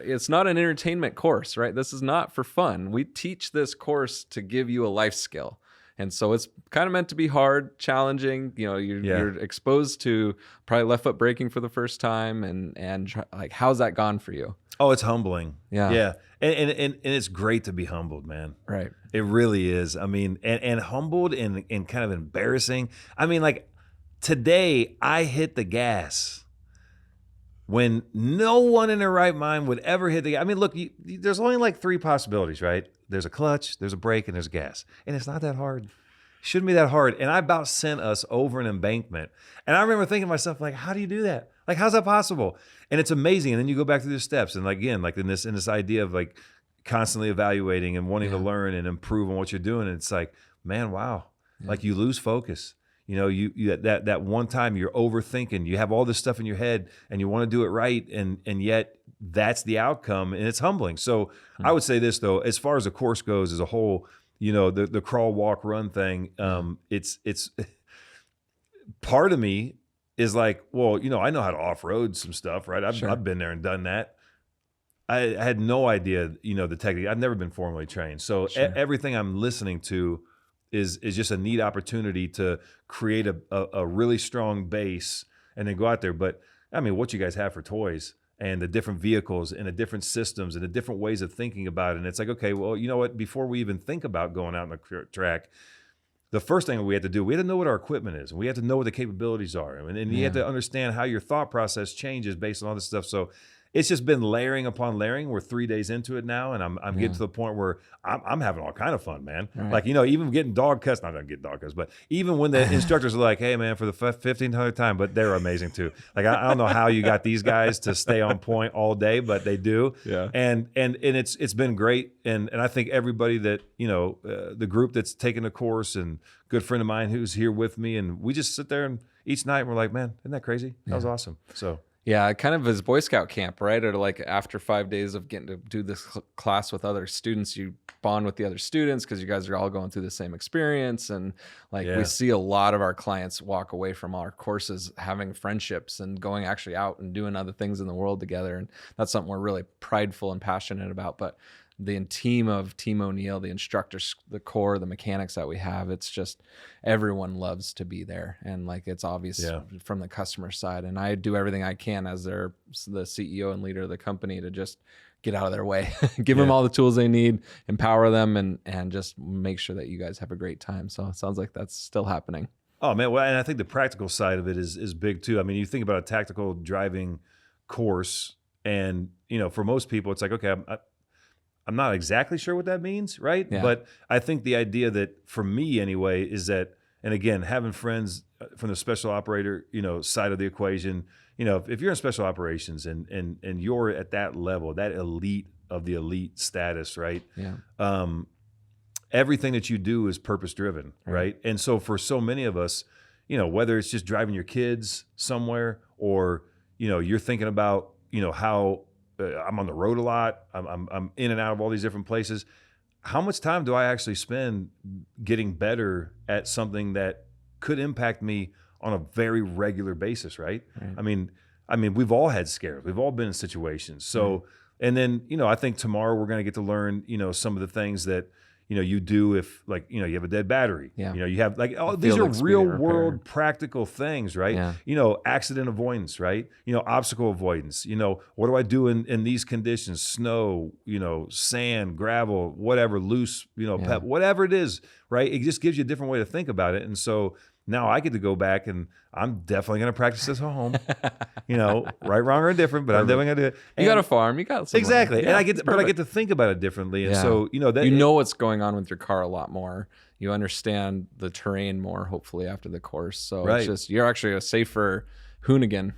S1: it's not an entertainment course, right? This is not for fun. We teach this course to give you a life skill, and so it's kind of meant to be hard, challenging. You're exposed to probably left foot braking for the first time, and like how's that gone for you?
S3: Oh, it's humbling.
S1: Yeah.
S3: And it's great to be humbled, man.
S1: Right.
S3: It really is. I mean, and humbled and kind of embarrassing. I mean, like today I hit the gas when no one in their right mind would ever hit the gas. I mean, look, there's only like 3 possibilities, right? There's a clutch, there's a brake, and there's gas. And it's not that hard. Shouldn't be that hard. And I about sent us over an embankment. And I remember thinking to myself, like, how do you do that? Like, how's that possible? And it's amazing. And then you go back through the steps. And like, again, like in this idea of like constantly evaluating and wanting to learn and improve on what you're doing. And it's like, man, wow. Yeah. Like you lose focus. You that one time you're overthinking, you have all this stuff in your head and you want to do it right. And yet that's the outcome and it's humbling. So I would say this though, as far as the course goes as a whole, the crawl, walk, run thing, it's part of me is like, well, I know how to off-road some stuff, right? I've been there and done that. I had no idea, the technique. I've never been formally trained. So everything I'm listening to is just a neat opportunity to create a really strong base and then go out there. But I mean, what you guys have for toys and the different vehicles and the different systems and the different ways of thinking about it. And it's like, okay, well, you know what? Before we even think about going out on the track, the first thing we had to do, we had to know what our equipment is. We had to know what the capabilities are. And you have to understand how your thought process changes based on all this stuff. So it's just been layering upon layering. We're 3 days into it now, and I'm getting to the point where I'm having all kind of fun, man. Right. Like, even getting dog cussed, not gonna get dog cussed, but even when the instructors are like, hey man, for the 1500th time, but they're amazing too. Like I don't know how you got these guys to stay on point all day, but they do.
S1: Yeah.
S3: And it's been great. And I think everybody that, the group that's taken the course and good friend of mine who's here with me, and we just sit there and each night we're like, man, isn't that crazy? That was awesome. So
S1: yeah, kind of as Boy Scout camp, right? Or like after 5 days of getting to do this class with other students, you bond with the other students because you guys are all going through the same experience. And like we see a lot of our clients walk away from our courses having friendships and going actually out and doing other things in the world together. And that's something we're really prideful and passionate about. But the team of Team O'Neill, the instructors, the core, the mechanics that we have, it's just everyone loves to be there. And like it's obvious from the customer side. And I do everything I can as the CEO and leader of the company to just get out of their way, give them all the tools they need, empower them, and just make sure that you guys have a great time. So it sounds like that's still happening.
S3: Oh man, well, and I think the practical side of it is big too. I mean, you think about a tactical driving course, and for most people, it's like, okay, I'm not exactly sure what that means, right?
S1: Yeah.
S3: But I think the idea that, for me anyway, is that, and again, having friends from the special operator, side of the equation, if you're in special operations and you're at that level, that elite of the elite status, right?
S1: Yeah.
S3: Everything that you do is purpose driven, right? And so for so many of us, whether it's just driving your kids somewhere or, you're thinking about, how I'm on the road a lot. I'm in and out of all these different places. How much time do I actually spend getting better at something that could impact me on a very regular basis, right? I mean, we've all had scares. We've all been in situations. So And then, I think tomorrow we're going to get to learn, some of the things that, you do if like, you have a dead battery.
S1: Yeah.
S3: You have like, these are
S1: field
S3: real
S1: expedient repair.
S3: world practical things, right?
S1: Yeah.
S3: Accident avoidance, right? Obstacle avoidance. What do I do in these conditions? Snow, sand, gravel, whatever, loose, pep, whatever it is, right? It just gives you a different way to think about it. And so now I get to go back and I'm definitely going to practice this at home, right, wrong, or indifferent, but I'm definitely going to do it.
S1: You got a farm, you got some
S3: Exactly.
S1: land.
S3: And
S1: Yeah,
S3: I get to think about it differently. And
S1: Yeah.
S3: so, that
S1: you know what's going on with your car a lot more. You understand the terrain more, hopefully, after the course. So
S3: Right.
S1: it's just, you're actually a safer hoonigan.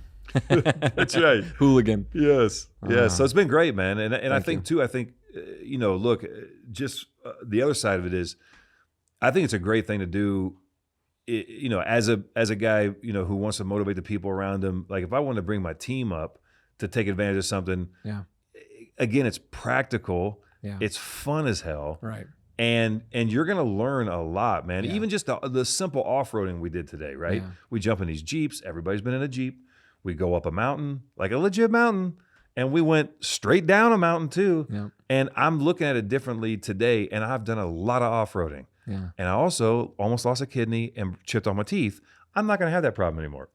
S3: that's right.
S1: Hooligan.
S3: Yes. Yes. So it's been great, man. And I think
S1: you.
S3: too, look, just the other side of it is, I think it's a great thing to do, as a guy, who wants to motivate the people around him. Like if I want to bring my team up to take advantage of something,
S1: Yeah.
S3: again, it's practical.
S1: Yeah.
S3: It's fun as hell.
S1: Right.
S3: And you're going to learn a lot, man.
S1: Yeah.
S3: Even just the simple off-roading we did today, right?
S1: Yeah.
S3: We jump in these Jeeps. Everybody's been in a Jeep. We go up a mountain, like a legit mountain, and we went straight down a mountain too.
S1: Yeah.
S3: And I'm looking at it differently today, and I've done a lot of off-roading.
S1: Yeah.
S3: And I also almost lost a kidney and chipped all my teeth. I'm not going to have that problem anymore,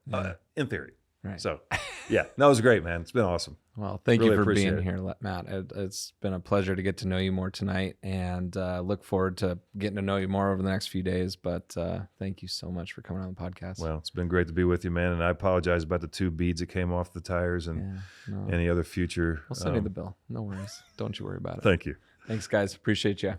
S3: in theory.
S1: Right.
S3: So, yeah, that was great, man. It's been awesome.
S1: Well, thank
S3: Really
S1: you for
S3: appreciate
S1: being
S3: it.
S1: here, Matt. It's been a pleasure to get to know you more tonight, and look forward to getting to know you more over the next few days. But thank you so much for coming on the podcast.
S3: Well, it's been great to be with you, man. And I apologize about the 2 beads that came off the tires and
S1: no.
S3: any other future.
S1: We'll send you the bill. No worries. Don't you worry about it.
S3: Thank you.
S1: Thanks, guys. Appreciate you.